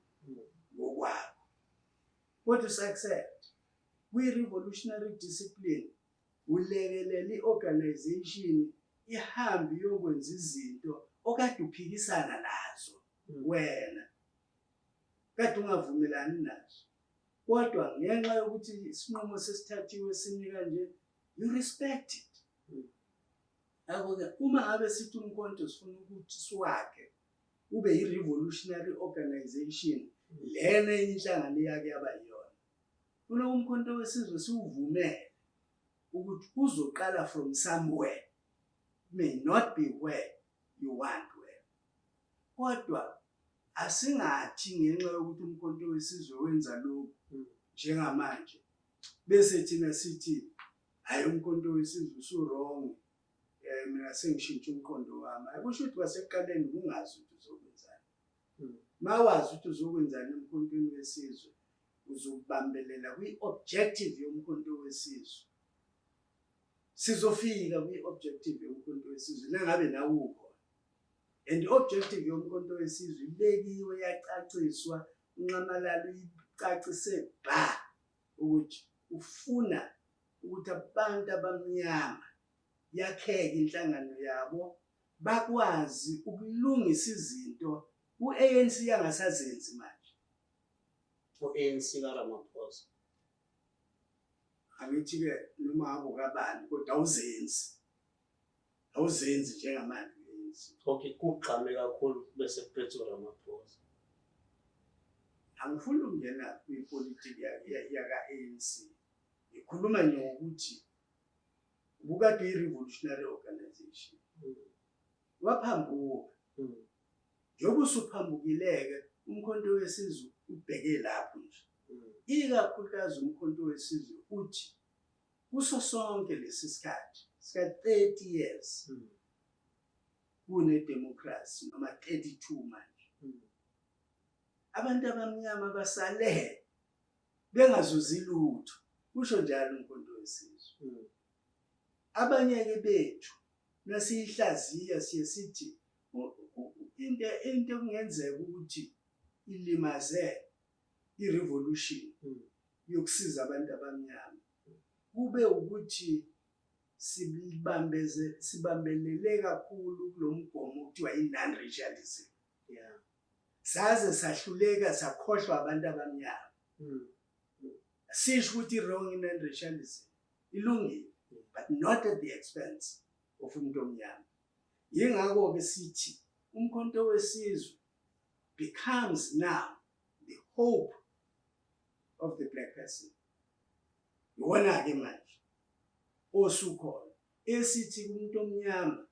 ngokwakho. Kodwa usu-accept. Kwi-revolutionary discipline ulekelela i-organization ihambe iyokwenza izinto okade uphikisana nazo wena. Kade ungavumelani nazo. Kodwa ngenxa yokuthi isinqumo sesithathiwe simi kanje, you respect it. Yabo-ke uma ngabe sithi umkhonto sifuna ukuthi siwakhe ube yi-revolutionary organization lena inhlangano yake yaba yiyona. Kulo umkhonto wesizwe siwuvumele ukuthi uzoqala from somewhere. May not be where you want where. Kodwa asingathi ngenxa yokuthi umkhonto wesizwe wenza lokhu njengamanje bese thina sithi hayi umkhonto wesizwe usu-wrong. Mina sengishintsha umqondo wami. Akusho ukuthi wasekuqaleni ungazi ukuthi uzokwenzani. Mawazi ukuthi uzokwenzani emkhontweni wesizwe, uzobambelela kwi-objective yomkhonto wesizwe. Sizofika kwi-objective yomkhonto wesizwe nangabe nawe ukhona. And i-objective yomkhonto wesizwe ibekiwe yacaciswa, unqamalalo uyicacise ukuthi ufuna ukuthi abantu abamnyama yakheke inhlangano yabo bakwazi ukulungisa izinto u-ANC yangasazenzi manje. U-ANC kaRamaphosa. Angithi-ke noma ngabe kabani kodwa awuzenzi njengamanje u-ANC. Okay, kugqame kakhulu bese kuphethe uRamaphosa. Angifuni ukungena kwipolitiki yaka-ANC. Ngikhuluma nje ngokuthi ubukade i-revolutionary organization. Waphambuka. Njengoba usuphambukile-ke umkhonto wesizwe ubheke lapho nje. Ikakhulukazi umkhonto wesizwe uthi kuso sonke lesi sikhathi sika 30 years kune-democracy noma 32 manje. Abantu abamnyama basale bengazuzi lutho. Kusho njalo umkhonto wesizwe. Abanye-ke bethu nasiyihlaziya siye sithi into kungenzeka ukuthi ilimaze i-revolution yokusiza abantu abamnyama kube ukuthi sibambelele kakhulu kulomgomo okuthiwa i-non-racialism. Saze sahluleka sakhohlwa abantu abamnyama. Sisho ukuthi wrong in non-racialism ilungile, but not at the expense of umuntu omnyama. Yingakho ke sithi umkhonto wesizwe becomes now the hope of the black person. Iwona ke manje osukhona esithi kumuntu omnyama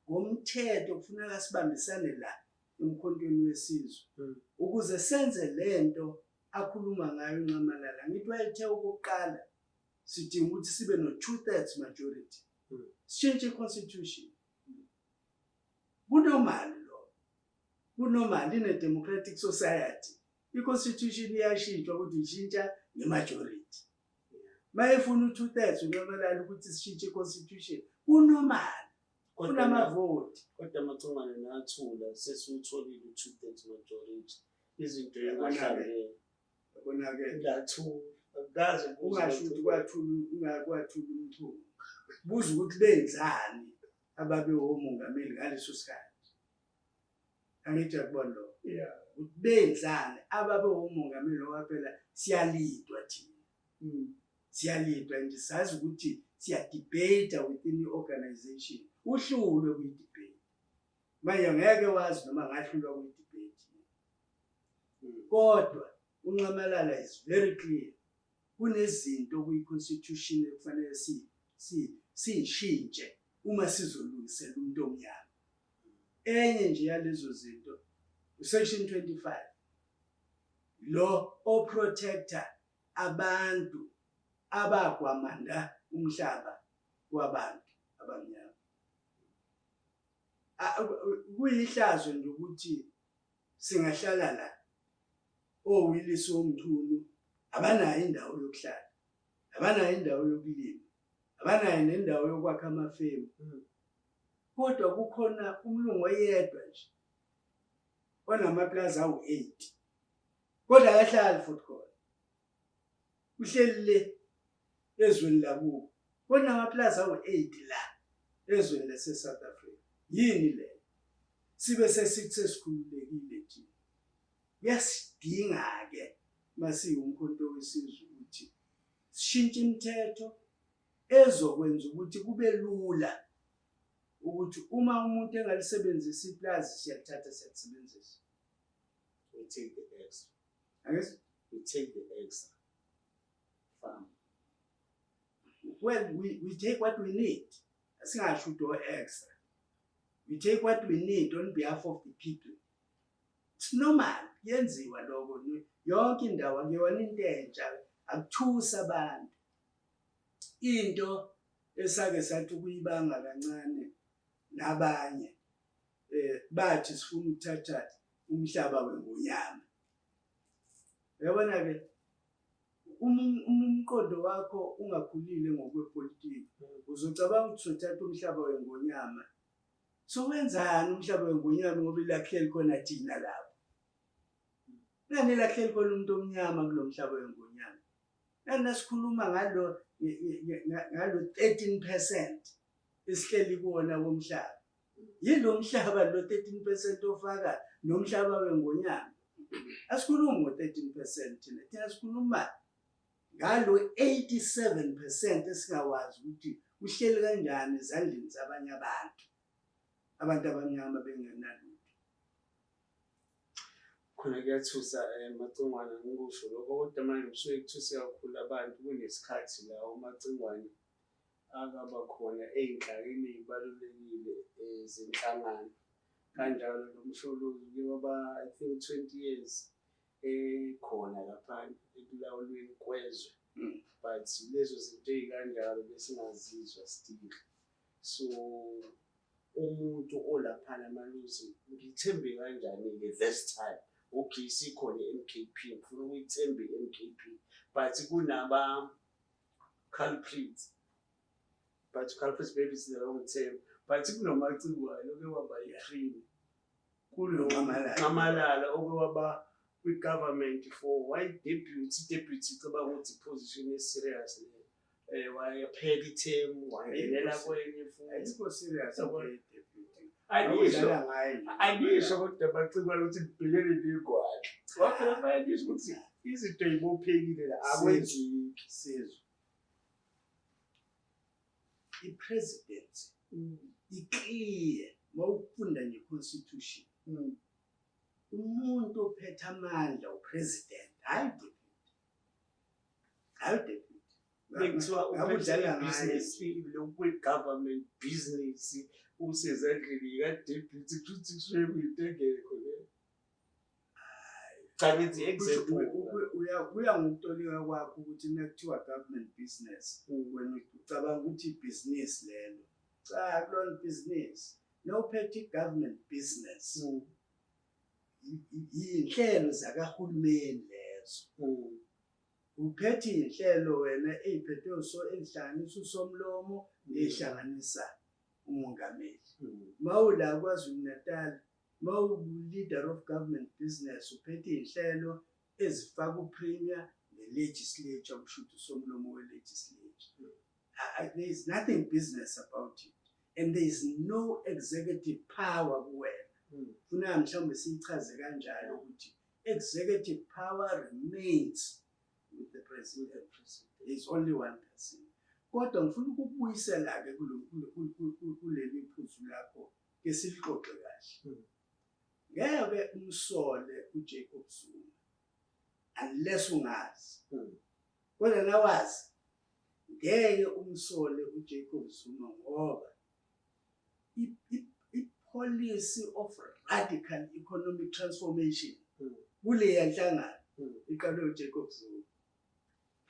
ngomthetho kufuneka sibambisane la emkhontweni wesizwe ukuze senze lento akhuluma ngayo uNcamalala. Ngithi wayethe ukuqala sidinga ukuthi sibe no 2/3 majority. Sitshintshe i-constitution. Kunomali lo. Kunomali in a democratic society. I-constitution iyashintshwa ukuthi ishintsha nge-majority. Mayefuna u2/3 uNcamalala ukuthi sishintshe i-constitution. Kunomali. Kunamavoti. Kodwa amacongwane nathula sesutholile u2/3 majority. Izinto engahlangene. Yabona-ke Lathula. Akaze ungasho ukuthi kwathula umthungo. Buza ukuthi benzani ababe omongameli ngaleso sikhathi. Angithi yakubona lo. Ukuthi benzani ababe omongameli ngoba phela siyalidwa thina. Siyalidwa nje sazi ukuthi siya debate within i-organization. Uhlulwe kwi-debate. Manje ngeke wazi noma ngahlulwa kwi-debate. Kodwa uNcamalala is very clear. Kunezinto kwi-constitution ekufanele siyishintshe uma sizolungisela umuntu omnyama. Enye nje yalezo zinto section 25 lo oprotector abantu abagwamanda umhlaba wabantu abamnyama. Kuyihlazo nje ukuthi singahlala la oWillis Omthunu abanayo indawo yokuhlala, abanayo indawo yokulima, abanayo nendawo yokwakha amafemu. Kodwa kukhona umlungu oyedwa nje onamaplaza awu8 kodwa akahlali futhi khona. Uhleli le ezweni lakubo kodwa amaplaza awu8 la ezweni lase South Africa. Yini le? Sibe sesithi sesikhululekile thina. Yasidinga ke masiyi umkhonto wesizwe ukuthi sishintshe imithetho ezokwenza ukuthi kube lula ukuthi uma umuntu engalisebenzisa iplazi siyathatha siyasebenzisa. We take the extra. Angithi We take the extra. Farm. Well, we take what we need. Asingasho do extra. We take what we need on behalf of the people. It's normal. Yenziwa lokho yonke indawo akuyona into entsha akuthusa abantu. Into esake sathi kuyibanga kancane nabanye bathi sifuna ukuthatha umhlaba weNgonyama. Yabona ke umqondo wakho ungakhulile ngokwepolitiki uzocabanga ukuthi uthatha umhlaba weNgonyama. So wenzani umhlaba weNgonyama ngoba ilakheli khona thina lapho. Nani lakheli khona umuntu omnyama kulomhlaba weNgonyama. Nani sikhuluma ngalo 13% esihleli kuona komhlaba. Yilo mhlaba lo 13% ofaka nomhlaba weNgonyama. Asikhulumi ngo13% thina sikhuluma ngalo 87% esingawazi ukuthi uhleli kanjani ezandleni zabanye abantu abamnyama bengenalutho. Khona kuyathusa amacongwane ngikusho lokho kodwa manje kusuke kuthuse kakhulu abantu kunesikhathi la umacingwane akaba khona einhlakeni ezibalulekile zenhlangano kanjalo nomsholozi kuyaba I think 20 years khona lapha ekulawulweni kwezwe. But lezo zinto ezikanjalo besingazizwa still. So umuntu olaphana maluzi ngithembe kanjani ke this time. Okay, sikhona MKP ngifuna ukuyithemba iMKP but kunaba culprits. But culprits maybe is the wrong term. But kunomacingwane oke waba yikhrini kulo Nxamalala okwaba kwi-government for deputy cabanga ukuthi position serious wayephela iterm wangenela kwenye futhi ayikho serious deputy ayisho kodwa bacikwa ukuthi ngibhekene negwala waphela bayisho ukuthi izinto yibophekile la akwenzeki sizwe i-president iclear mawufunda nge-constitution umuntu ophethe amandla upresident hayi deputy bekuthiwa ukudlala business lokwe-government business usezandleni ka-deputy futhi kusuke kuyintengekho le cha ngithi example kuya ngokutolika kwakho ukuthi nakuthiwa government business wena ucabanga ukuthi ibhizinisi lelo cha kulona business nophethe i-government business iy'nhlelo zakahulumeni lezo uphethe iy'nhlelo wena ey'phethwe ey'hlanganisa usomlomo ney'hlanganisa umongameli mawula KwaZulu-Natal mawu-leader of government business uphethe iy'nhlelo ezifaka upremier ne-legislature kusho ukuthi usomlomo we-legislature there is nothing business about it and there is no executive power kuwena funa mhlawumbe siyichaze kanjalo ukuthi executive power remains with the president. There is only one person. Kodwa ngifuna ukubuyisela-ke kuleli phuzu lakho ke silixoxe kahle. Ngeke umsole uJacob Zuma unless ungazi. Kodwa nawazi ngeke umsole uJacob Zuma ngoba policy of radical economic transformation kuleya nhlangano iqalwe uJacob Zuma.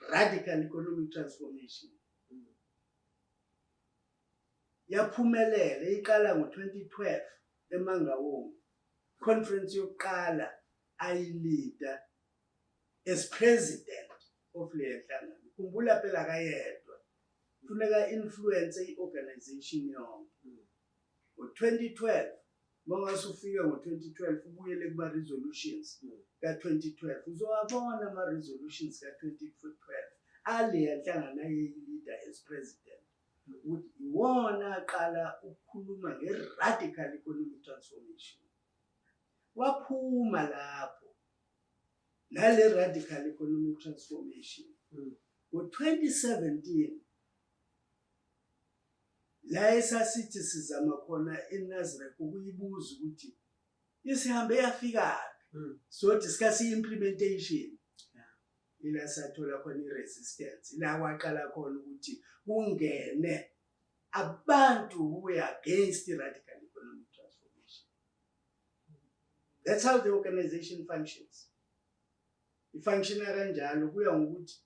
Radical economic transformation yaphumelela iqala ngo-2012 eMangaung conference yokuqala ayilida as president of leya nhlangano. Khumbula phela kayedwa funeka influence i-organization yonke. Ngo-2012 mangasufika ngo-2012 ubuyele kuma-resolutions ka-2012 uzowabona ama-resolutions ka-2012 aleya nhlangano ayeyilida as president ukuthi iwona aqala ukukhuluma nge-radical economic transformation. Waphuma lapho nale radical economic transformation ngo-2017 la esasithi sizama khona eNazareth ukuyibuza ukuthi isihambe yafika so discuss implementation ila sathola khona i-resistance ila kwaqala khona ukuthi kungene abantu who were against the radical economic transformation. That's how the organization functions. Ifunctiona kanjalo kuya ngokuthi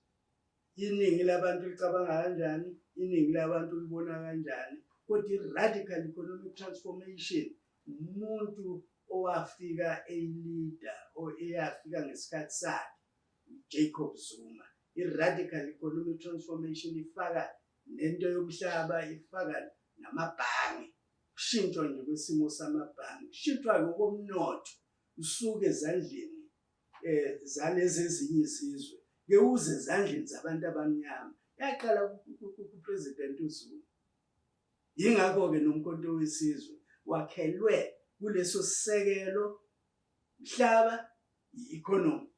iningi labantu licabanga kanjani, iningi labantu libona kanjani. Kodwa i-radical economic transformation umuntu owafika leader eyafika ngesikhathi sakhe Jacob Zuma. I-radical economic transformation ifaka nento yomhlaba, ifaka namabhange, kushintshwa nje kwesimo samabhange, kushintshwa ngokomnotho usuke ezandleni zalezi ezinye izizwe ngeuze ezandleni zabantu abamnyama. Yaqala kupresident uZuma. Yingakho-ke nomkhonto wesizwe wakhelwe kuleso sisekelo mhlaba i-economy.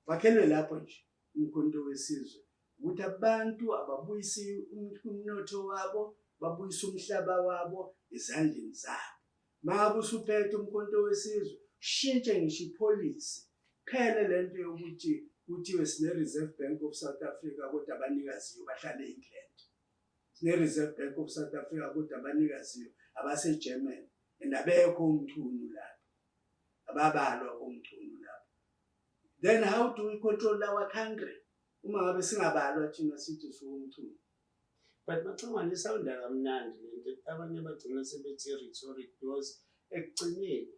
Wakhelwe lapho nje umkhonto wesizwe ukuthi abantu ababuyisi umnotho wabo, babuyisa umhlaba wabo ezandleni zabo. Mabe usuphethe umkhonto wesizwe shintshe ngisho ipolicy phela lento yokuthi kuthiwe sine-Reserve Bank of South Africa kodwa abanikaziyo bahlala e-England. Sine-Reserve Bank of South Africa kodwa abanikaziyo abase-German and abekho umchunu lapho, ababalwa komchunu lapho. Then how do we control our country? Uma ngabe singabalwa thina sithi siwumchunu. But machongwane isawunda kamnandi lento abanye bagcina sebethi rhetoric because ekugcineni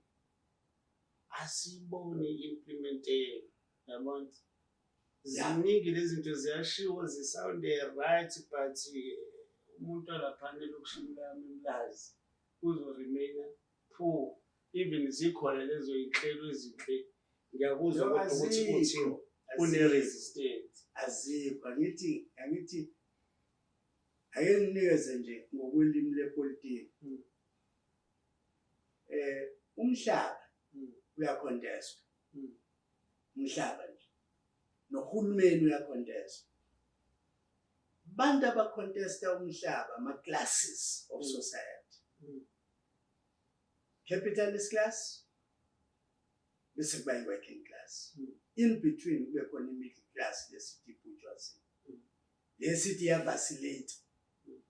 asibone implementation yabona. Ziningi lezi zinto ziyashiwo zisawunde right but umuntu alaphane lokushila emlazi uzo remain poor even zikhona lezo iy'nhlelo ezinhle ngiyakuzwa No, kodwa ukuthi uthi azikho. une-resistance. Azikho. Angithi ake nginikeze nje ngokwelimi lepolitiki. Umhlaba uyacontestwa. Umhlaba nje. Nohulumeni uyacontestwa. Bantu abacontesta umhlaba ama-classes of society. Capitalist class, bese kuba i-working class. In between kube khona i-middle class lesithi bourgeoisie. Lesithi iyavacillate.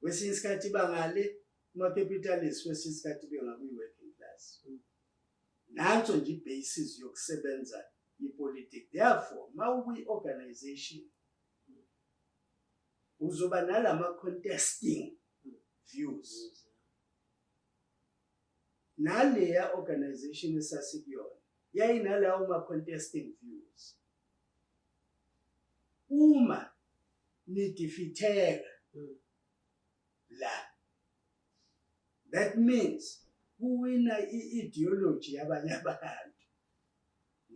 Kwesinye isikhathi bangale kuma-capitalist, kwesinye isikhathi bengakuyi-working class. Nanso nje i-basis yokusebenza ipolitiki. Therefore, ma ukwi-organization uzoba nalama contesting views. Naleya organization esasikuyona yayinalawo ma-contesting views. Uma nidifitheka la, that means kuwina i-ideology yabanye abantu.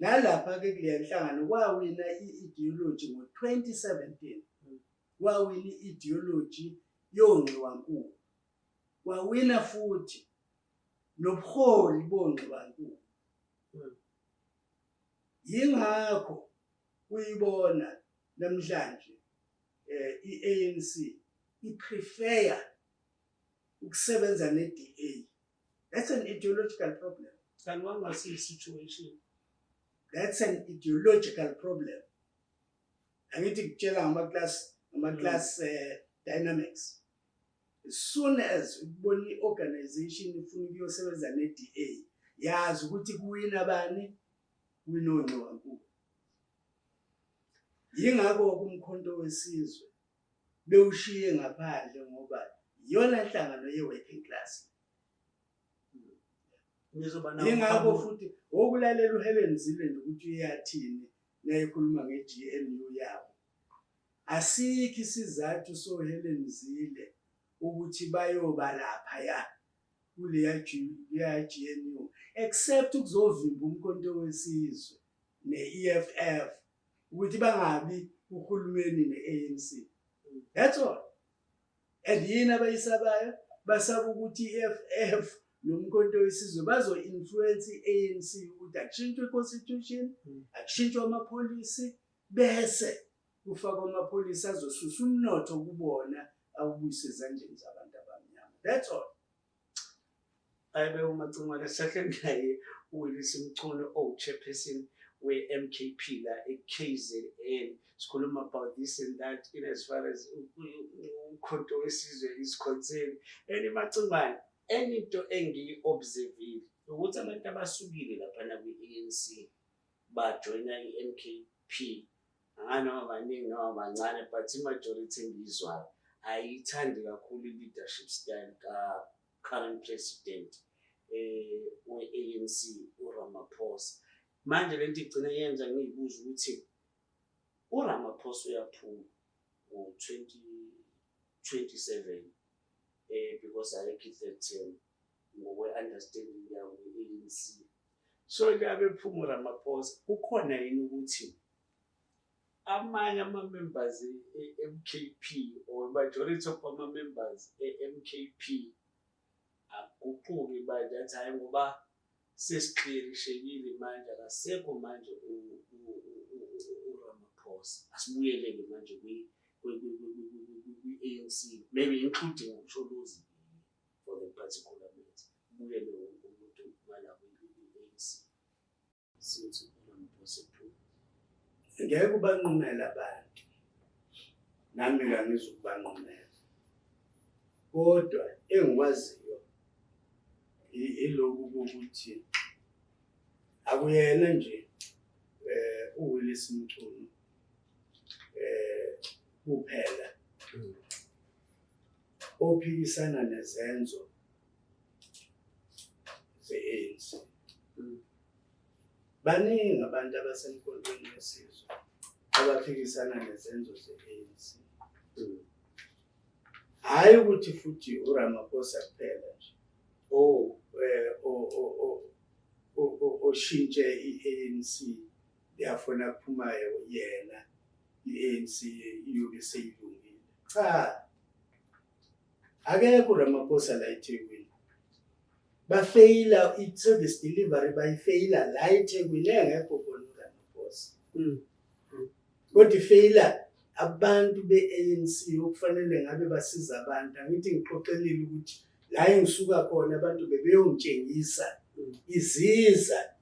Nalapha-ke kuleya nhlangano kwawina i-ideology ngo-2017. Kwawina i-ideology yongqiwankulu. Kwawina futhi nobuholi bongqiwankulu. Yingakho uyibona namhlanje i-ANC iprefer ukusebenza ne-DA. That's an ideological problem. Can one see situation? That's an ideological problem. Angithi kutshela ngama-class dynamics. As soon as ubona i-organization ifuna ukuyosebenza ne-DA, yazi ukuthi kuwina bani? Kuwina ongqiwankulu. Yingakho kumkhonto wesizwe bewushiye ngaphandle ngoba iyona nhlangano ye-working class. Yingakho futhi okulalela uHelen Zille nje ukuthi uyathini nayikhuluma nge-GNU yabo. Asikho isizathu soHelen Zille ukuthi bayoba lapha ya kuleya GNU except ukuzovimba umkhonto wesizwe ne-EFF ukuthi bangabi uhulumeni ne-ANC. That's all. And yini abayisabayo? Basaba ukuthi i-EFF nomkhonto wesizwe bazo-influence i-ANC ukuthi akushintshwe i-constitution, akushintshwe amapolisi, bese kufakwa amapolisi azosusa umnotho kubona awubuyise ezandleni zabantu abamnyama. That's all. Ayibe uMacingwane sahle ngaye uWillis Mchunu chairperson we-MKP la e-KZN. Sikhuluma about this and that in as far as umkhonto wesizwe is concerned. Macingwane, into engiyi-observile ukuthi abantu abasukile laphana kwi-ANC bajoyina i-MKP anganoma baningi noma bancane, but i-majority engiyizwayo ayithandi kakhulu i-leadership style ka-current president we-ANC uRamaphosa. Manje lento igcina yenza ngiyibuza ukuthi uRamaphosa uyaphuma ngo-2027 because ayekho i-third term ngokwe-understanding yawo i-ANC. So ngabe ephuma uRamaphosa kukhona yini ukuthi amanye ama-members e-MKP or majority of ama-members e-MKP aguquki manje athi hayi ngoba sesiklirishekile manje akasekho manje uRamaphosa, asibuyelele manje kwi-ANC, maybe including uMsholozi for the particular matter, kubuyele wonke umuntu malabo kwi-ANC sithi uRamaphosa ephuma. Ngeke ubanqumela abantu, nami kangizukubanqumela, kodwa engikwaziyo ilokhu ukuthi akuyena nje uWillis Mchunu kuphela ophikisana nezenzo ze-ANC. Baningi abantu abasemkhondweni wesizwe abaphikisana nezenzo ze-ANC. Hayi ukuthi futhi uRamaphosa kuphela nje oshintshe i-ANC yafuna kuphuma yena i-ANC iyobe seyilungile. Cha, akekho uRamaphosa la eThekwini. Bafeyila i-service delivery bayifeyila la eThekwini engekho khona uRamaphosa. Kodwa ifeyila abantu be-ANC okufanele ngabe basiza abantu. Angithi ngixoxelile ukuthi la engisuka khona abantu bebeyongitshengisa iziza.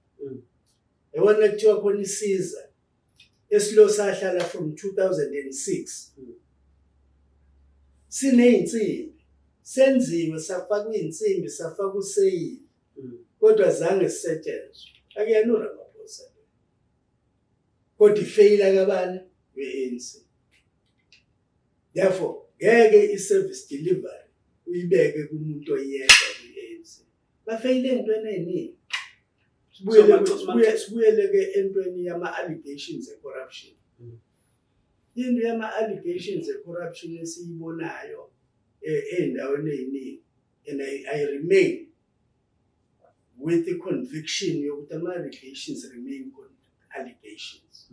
Yabona kuthiwa khona isiza esilo sahlala from 2006. Siney'nsimbi, senziwe safakwa iy'nsimbi, safakwa useyili, kodwa zange sisetshenzwe. Akuyena uRamaphosa. Kodwa ifeyila kabani? We-ANC. Therefore, ngeke i-service delivery uyibeke kumuntu oyedwa kwi-ANC. Bafeyile ey'ntweni ey'ningi. Sibuyele-ke entweni yama-allegations e-corruption. Into yama-allegations e-corruption esiyibonayo ey'ndaweni ey'ningi, and I remain with the conviction yokuthi ama-allegations remain allegations.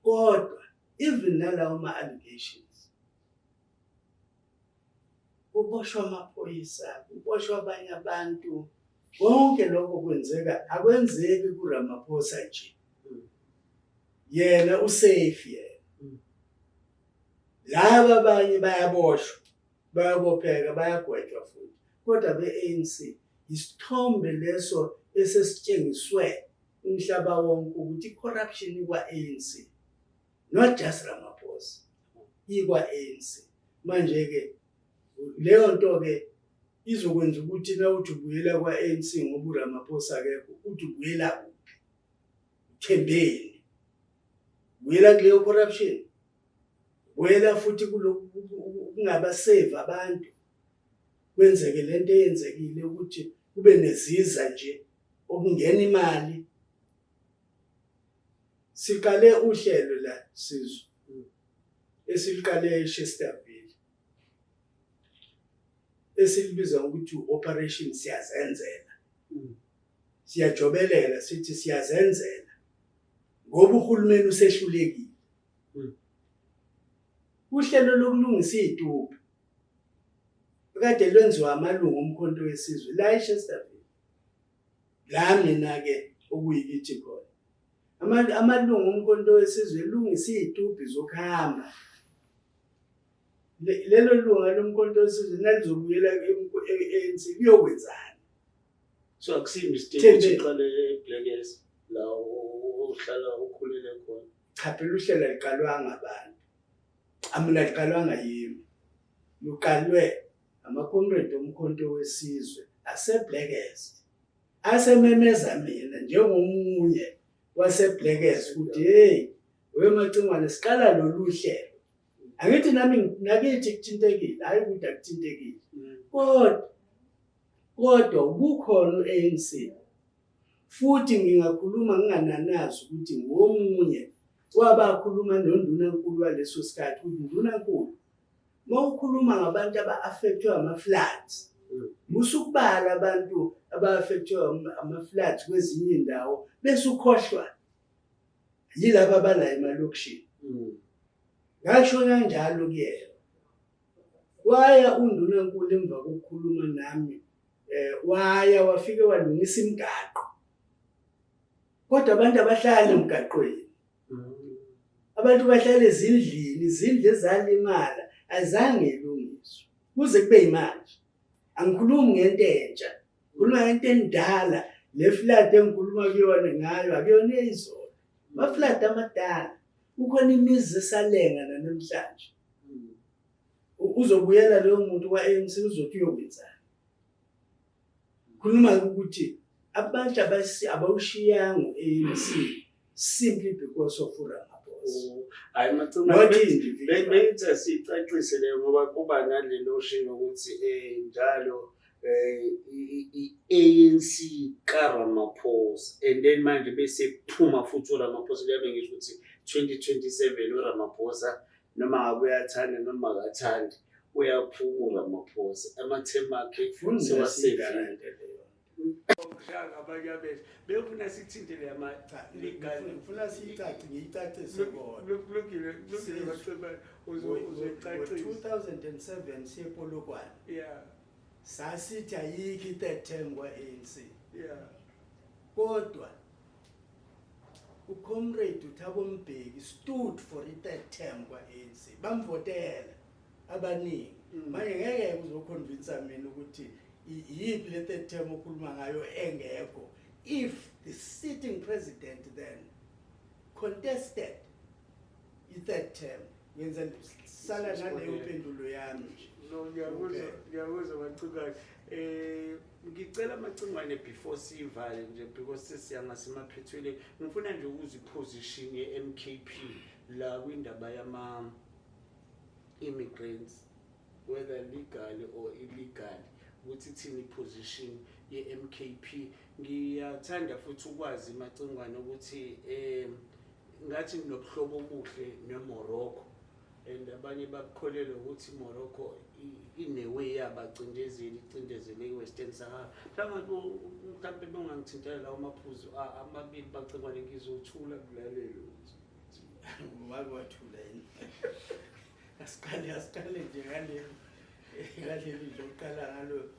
Kodwa even nalawo ma-allegations, kuboshwa amaphoyisa, kuboshwa abanye abantu, konke lokho kwenzeka akwenzeki kuRamaphosa nje. Yena usafe yena. Laba abanye bayaboshwa, bayabopheka, bayagwetshwa futhi. Kodwa be-ANC isithombe leso esesitshengiswe umhlaba wonke ukuthi i-corruption ikwa-ANC. Not just Ramaphosa, ikwa-ANC. Manje-ke leyo nto-ke izokwenza ukuthi na uthi ubuyela kwa-ANC ngoba uRamaphosa akekho, uthi ubuyela kuphi? Thembeni. Ubuyela kuleyo corruption. Ubuyela futhi ukungabasave abantu. Kwenzeke lento eyenzekile ukuthi kube neziza nje okungena imali. Siqale uhlelo la sizwe esiliqale eShesterville esilibiza ukuthi operation siyazenzela. Siyajobelela sithi siyazenzela ngoba uhulumeni usehlulekile. Uhlelo lokulungisa izitulo kade lwenziwa amalungu omkhonto wesizwe la eShesterville. La mina ke okuyikithi khona amalungu omkhonto wesizwe lungisa izitulo zokuhamba. Lelo lunga lomkhonto wesizwe nalizobuyela e-ANC liyokwenzani? So akusimbi stage iqale eBlackers la ohlala ukhulele khona. Cha phela uhlelo liqalwa ngabantu. Amina liqalwanga yimi. Luqalwe ama-comrade omkhonto wesizwe ase-Blackers. Asememeza mina njengomunye wase-Blackers ukuthi hey, weMacingwane siqala lolu hlelo. Angithi nami nakithi kuthintekile, hayi ukuthi akuthintekile. Kodwa ubukhona u-ANC. Futhi ngingakhuluma ngingananazi ukuthi ngomunye wabakhuluma noNdunankulu waleso sikhathi ukuthi uNdunankulu mawukhuluma ngabantu aba-affectwe ama-floods. Musukubala abantu aba-affectwe ama-floods kwezinye indawo bese ukhohlwa yilabo abala emalokishini. Ngasho kanjalo kuyena. Waya uNdunankulu emva kokukhuluma nami waya wafike walungisa imigaqo. Kodwa abantu abahlala emgaqweni. Abantu bahlala ezindlini, izindlu ezalimala azange ilungiswe. Kuze kube imanje. Angikhulumi ngento entsha. Kukhuluma ngento endala. Le flood engikhuluma kuyona ngayo akuyona eyizolo. Ma-flood amadala. Kukhona imizi esalenga namhlanje. Uzobuyela leyo muntu kwa-ANC uzothi uyokwenzani. Khuluma ukuthi abantu abawushiyanga u-ANC simply because of uRamaphosa. Hayi Macingwane bengithi sicacise leyo ngoba kuba nale notion ukuthi njalo i-ANC kaRamaphosa and then manje bese phuma futhi uRamaphosa kuyabe ngisho ukuthi 2027 uRamaphosa noma uyathanda noma akathandi uyaphuma uRamaphosa amathema akhe sewasevile. Ngishaya ngabanye abethu befuna sithintele ama legal ngifuna siyicace ngiyicacise kodwa kulungile baceba uzocacisa 2007 siyepolokwane yeah sasithi ayikho i-third term kwa-ANC yeah kodwa uComrade uThabo Mbeki stood for i-third term kwa-ANC bamvotela abaningi manje ngeke uzoconvince mina ukuthi yiphi le third term okhuluma ngayo engekho if the sitting president then contested i-third term yenza sala naleyo mpendulo yami nje no ngiyakuzwa macingwane ngicela amacingwane before sivale nje because sesiyanga semaphethweni ngifuna nje ukuziposition ye-MKP la kwindaba yama immigrants whether legally or illegally ukuthi thini position ye-MKP ngiyathanda futhi ukwazi macingwane ukuthi ngathi nginobuhlobo obuhle neMorocco and abanye bakholelwa ukuthi Morocco ineway yabacindezeli icindezele iWestern Sahara mhlawumbe bengangithintela lawo maphuzu amabili bacingwane ngizothula kulalelo wake wathula yini asiqale nje ngaleli lokuqala ngalo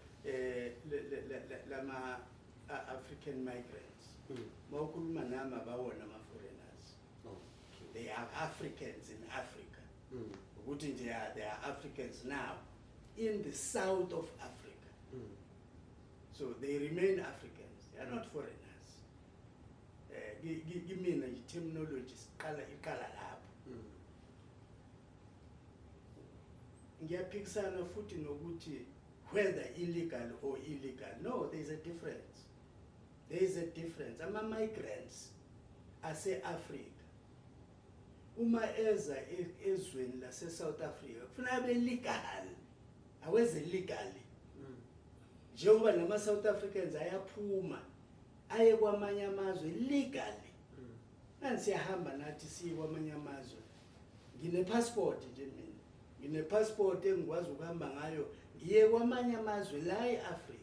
lama African migrants mawukhuluma nami abawona ama-foreigners they are Africans in Africa ukuthi nje they are Africans now in the south of Africa so they remain Africans, they are not foreigners kimina i-terminology iqala lapho ngiyaphikisana futhi nokuthi whether illegal or illegal no there is a difference ama-migrants ase-Africa uma eza ezweni lase-South Africa kufuna abe legal aweze legally njengoba nama-South Africans ayaphuma aye kwamanye amazwe legally nanti siyahamba nathi siye kwamanye amazwe ngine-passport nje mina ngine-passport engikwazi ukuhamba ngayo ngiye kwamanye amazwe la e-Africa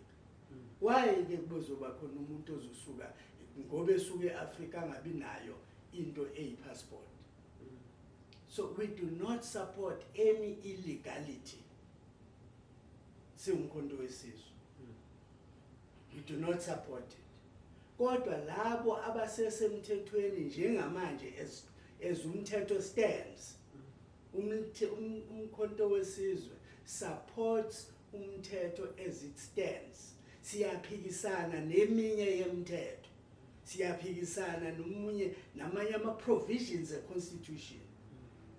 why-ke kuzoba khona umuntu ozosuka ngoba esuke e-Africa angabi nayo into eyi-passport so we do not support any illegality siwumkhonto wesizwe we do not support it kodwa labo abasesemthethweni njengamanje as umthetho stands umkhonto wesizwe supports umthetho as it stands siyaphikisana neminye yemithetho siyaphikisana namanye ama-provisions e-constitution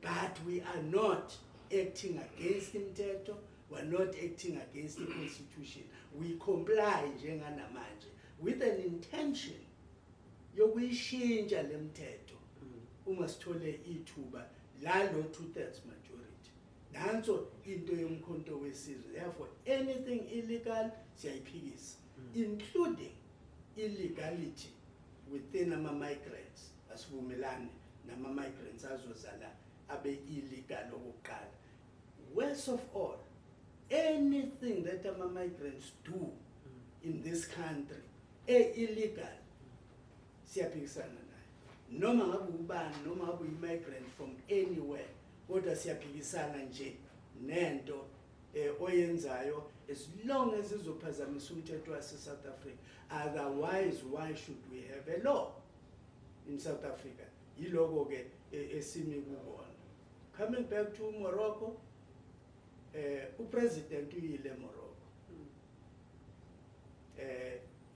but we are not acting against imithetho we are not acting against the constitution we comply njenganamanje with an intention yokuyishintsha le mithetho uma sithole ithuba lalo 2/3 majority nanso into yomkhonto wesizwe therefore anything illegal siyayiphikisa including illegality within ama-migrants asivumelane nama-migrants azozala abe illegal okokuqala worst of all anything that ama-migrants do in this country illegal siyaphikisana naye noma ngabe ubani noma ngabe uyi-migrant from anywhere kodwa siyaphikisana nje nento oyenzayo as long as izophazamisa umthetho wase-South Africa otherwise why should we have a law in South Africa yiloko-ke esimi kubona coming back to Morocco upresident uyile Morocco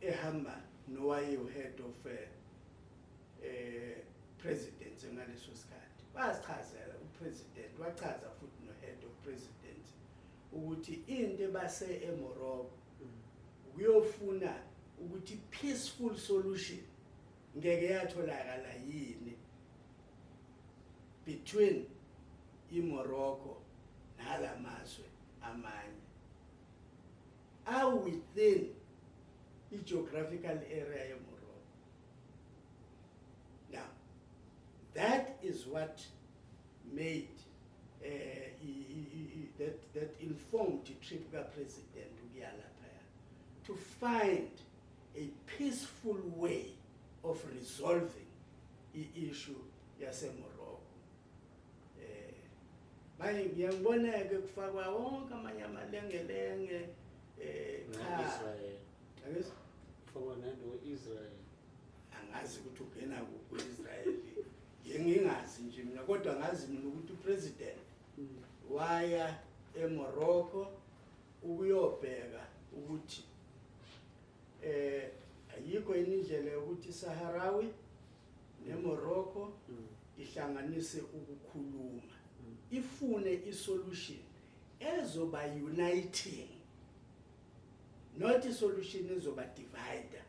ehamba nowaye-head of president ngaleso sikhathi basichazela upresident wachaza futhi no-head of president ukuthi into ebase eMorocco kuyofuna ukuthi peaceful solution ngeke yatholakala yini between iMorocco nalamazwe amanye are within the geographical area of Morocco. Now, that is what made that informed the trip of President Uyalapaya to find a peaceful way of resolving i-issue yaseMorocco. Manje ngiyangibona-ke kufakwa wonke amanye amalengelenge cha Israel. angithi Kufakwa nalo Israel. angazi ukuthi ungena ku-Israyeli ngingazi nje mina kodwa ngazi mina ukuthi upresident waya eMorocco ukuyobheka ukuthi ayikho indlela yokuthi Saharawi neMorocco ihlanganise ukukhuluma ifune isolution ezoba uniting, not isolution ezoba divider,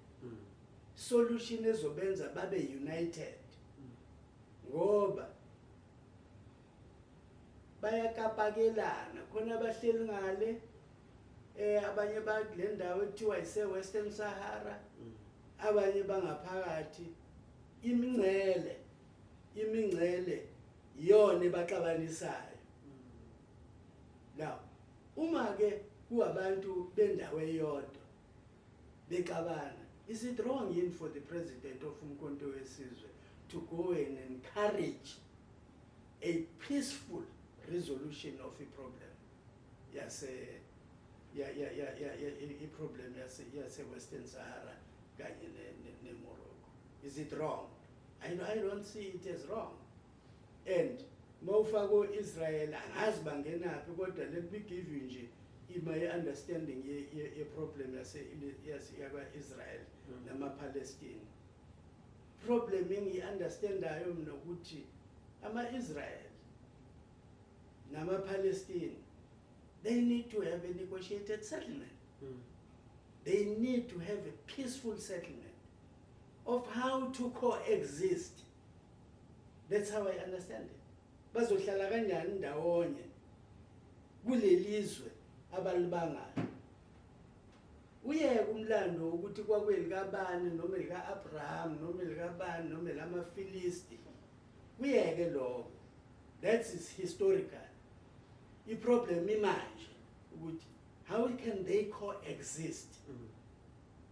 solution ezobenza babe united ngoba bayakapakelana khona abahleli ngale abanye bakule ndawo ekuthiwa ise-Western Sahara, abanye bangaphakathi. Imingcele iyona ebaxabanisayo. Now uma ke kuabantu bendawo eyodwa bexabana, is it wrong yini for the president of Umkhonto weSizwe to go and encourage a peaceful resolution of a problem problem yase Western Sahara kanye neMorocco? Is it wrong? I don't see it as wrong. And mawufako Israel angazi bangenaphi kodwa let me give you nje my understanding ye problem yase Israel nama Palestine. Problem engiyi-understandayo mina ukuthi ama-Israel nama-Palestine, they need to have a negotiated settlement. They need to have a peaceful settlement of how to coexist. That's how I understand it. Bazohlala kanjani ndawonye kulelizwe abalibangayo. Uyeke umlando ukuthi kwakwelikaBani noma elika-Abraham noma elikaBani noma elamaFilisti. Uyeke lokho. That is historical. The problem imanje ukuthi how can they coexist?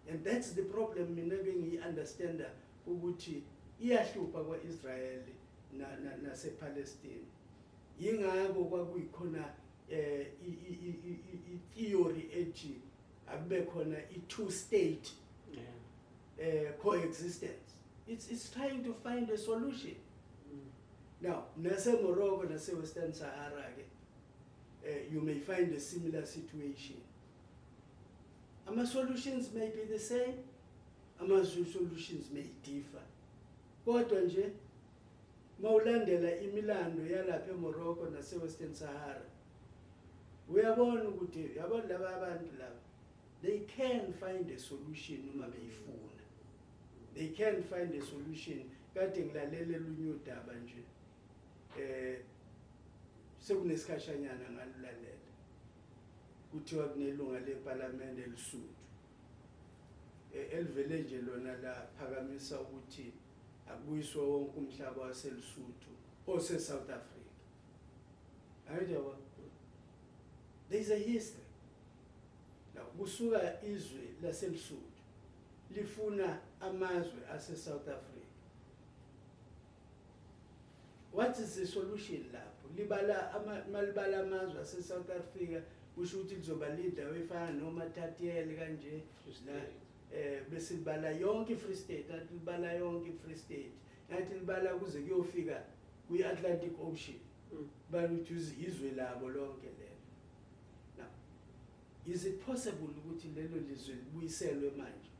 And that's the problem mina bengiyi-understanda ukuthi iyahlupha kwa-Israel nase-Palestine. Yingakho kwakuyikhona i-theory ethi akube khona i-two-state coexistence. It's trying to find a solution. Now, nase-Morocco, nase-Western Sahara, you may find a similar situation. Ama solutions may be the same, ama solutions may differ. Kodwa nje mawulandela imilando yalapha eMorocco nase-Western Sahara, uyabona ukuthi yabona laba abantu laba, they can find a solution uma beyifuna. They can find a solution. Kade ngilalele lunye udaba nje sekunesikhashanyana ngalulalela kuthiwa kunelunga leParliament elisuthu elivele nje lona la phakamisa ukuthi akubuyiswe wonke umhlaba waseLesotho ose-South Africa. Ayidwa there's a history. Now kusuka izwe laseLesotho lifuna amazwe ase-South Africa. What is the solution lapho? Malibala amazwe ase-South Africa kusho ukuthi lizoba lindawo efana noMatatiele kanje bese libala yonke iFree State, nathi libala yonke iFree State, nathi libala kuze kuyofika kwi-Atlantic Ocean. Baluthi izwe labo lonke lelo. Now, is it possible ukuthi lelo lizwe libuyiselwe manje?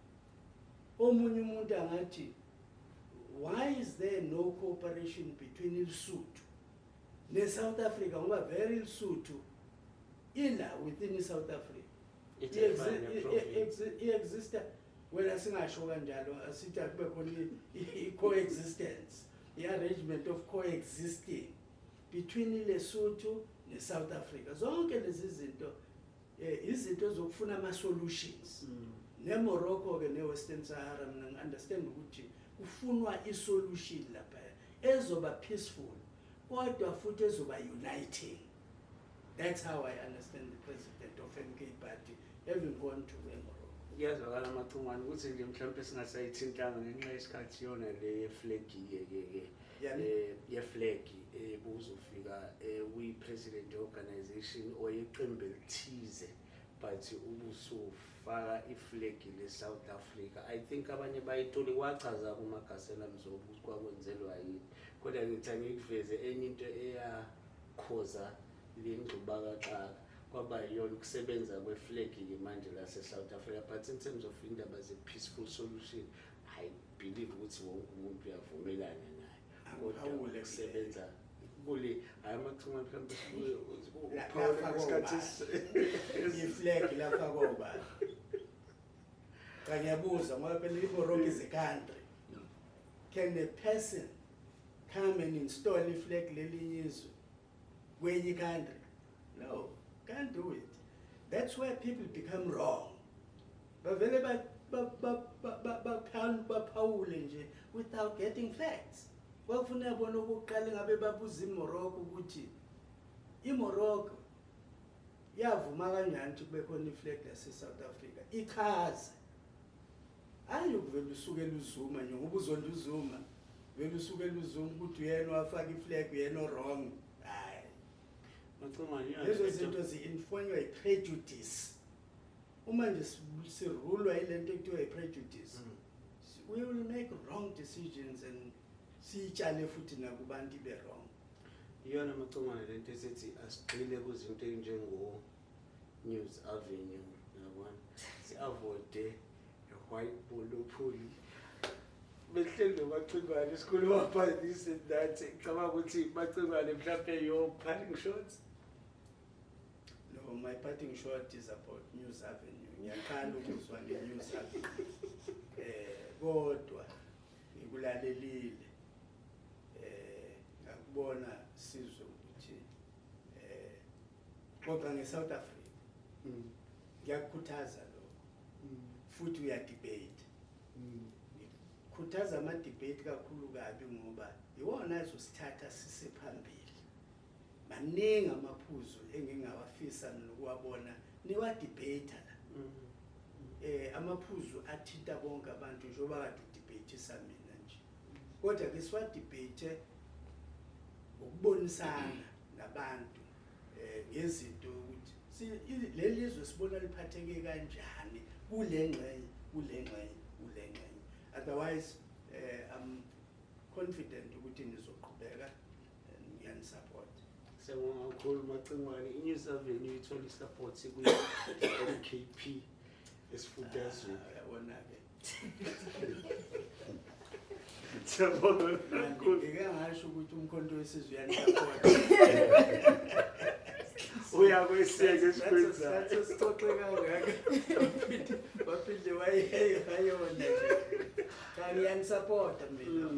Omunye umuntu angathi, why is there no cooperation between Lesotho ne-South Africa? Ngoba very Lesotho ila within South Africa. I-exist wena singasho kanjalo asithi akube khona i-coexistence, i-arrangement of coexisting between Lesotho ne-South Africa. Zonke lezi zinto izinto zokufuna ama-solutions. NeMorocco ke ne-Western Sahara mina ngi-understand ukuthi kufunwa i-solution lapha ezoba peaceful kodwa futhi ezoba uniting. That's how I understand the president of MK Party having gone to Morocco. Kuyazwakala amacungwane ukuthi nje mhlawumbe singasayithintanga ngenxa yesikhathi yona le flag ye flag ubuzofika uyi-president organization or iqembu elithize but ubusufaka iflag le-South Africa. I think abanye bayitoli kwachaza kumagasela Mzobo ukuthi kwakwenzelwa yini, kodwa ngithi angikuveze enye into eyakhoza le ngxubakaxaka kwaba yona ukusebenza kwe-flag-ke manje lase-South Africa. But in terms of indaba ze-peaceful solution, I believe ukuthi wonke umuntu uyavumelana naye, kodwa ukusebenza kule amachuma mhlawumbe i-flag lapha koba cha ngiyabuza ngoba phela iMorocco is a country. Can a person come and install i-flag lelinye izwe kwenye country? No, can't do it. That's where people become wrong. Bavele baphawule nje without getting facts. Wakufuna bona ukuqala ngabe babuza iMorocco ukuthi iMorocco yavuma kanjani ukuthi kube khona iflag lase-South Africa. Ichaze. Ayokuvela usukela uzuma nje ngoba uzonda uzuma. Vele usukela uzuma ukuthi uyena wafaka iflag uyena wrong. Hayi. Lezo zinto zi-informwa yi-prejudice. Uma nje sirulwa ilento ekuthiwa yi-prejudice, we will make wrong decisions and siyitshale futhi nakubantu be-wrong. Iyona macongwane lento esithi asigxile kuzinto ey'njengo-News Avenue, yabona, si-avoide white monopoly. Behleli nomacingwane isikhuluma phansi this and that. Ngicabanga ukuthi macingwane mhlawumbe your parting shots. No, my parting shot is about News Avenue. Ngiyaqala ukuzwa nge-News Avenue. Kodwa ngikulalelile. Ngakubona sizwe ukuthi kodwa nge-South Africa ngiyakukhuthaza lo futhi uyadebate. Khuthaza ama-debate kakhulu kabi ngoba iwona azosithatha sisephambili. Maningi amaphuzu engingawafisa nokuwabona niwa-debate la. Amaphuzu athinta bonke abantu njengoba kade udebatisa mina nje. Kodwa ke siwa-debate ukubonisana nabantu ngezinto ukuthi leli lizwe sibona liphatheke kanjani kule ngxenye. Otherwise I'm confident ukuthi nizoqhubeka ngiyanisupport. Siyabonga kakhulu macingwane. iNews Avenue ithola i-support kwi-MKP esifundazweni. Yabona-ke. Siyabonga kakhulu. Ngike ngasho ukuthi umkhonto wesizwe uyanisupport. Uyakweseka esikwenzayo. Sathi sixoxe kangaka. Baphinde wayeyona nje. Kanti uyanisupport mina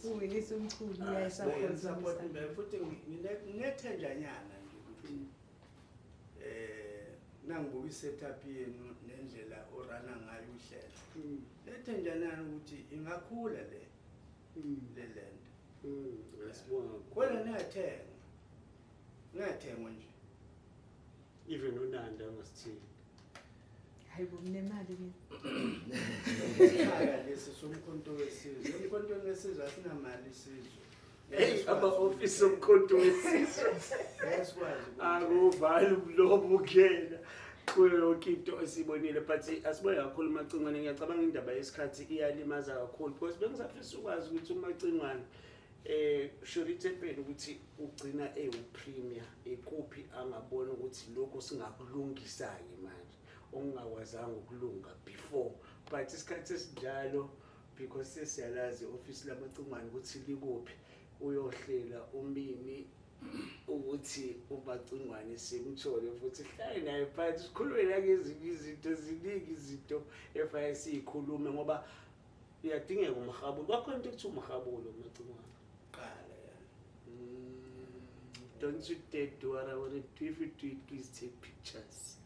Uwilisa umchulu uyayisupport mina futhi nginethenjanyana nje ukuthi nangibuka i-setup yenu nendlela orana ngayo uhlelo. Lethenjanyana ukuthi ingakhula le lento. Siyabonga. Kodwa niyathengwa nje. Even uNanda angasithini. hayibo kunemali ke Ekhaya lesi somkhonto wesizwe. Umkhonto wesizwe asinamali isizwe. Hey, ama-office omkhonto wesizwe. Yasikwazi. Akuvali umlomo ukuyena kuyo yonke into esibonile, but asibone kakhulu macingwane. Ngiyacabanga indaba yesikhathi iyalimaza kakhulu because bengisafisa ukwazi ukuthi umacingwane Shorty empeni ukuthi ugcina upremier ekuphi angabona ukuthi lokho singakulungisayo manje ongakwazanga ukulunga before, but isikhathi esinjalo because sesiyalazi office lamacingwane ukuthi likuphi uyohlela umini ukuthi umacingwane simthole futhi hlale naye phansi sikhulume nangezinye izinto, ziningi izinto efanele siyikhulume ngoba iyadingeka umhabulo. Kwakhona into ekuthiwa umhabulo macingwane. Don't you dare do what I want to do. If you do it, please take pictures.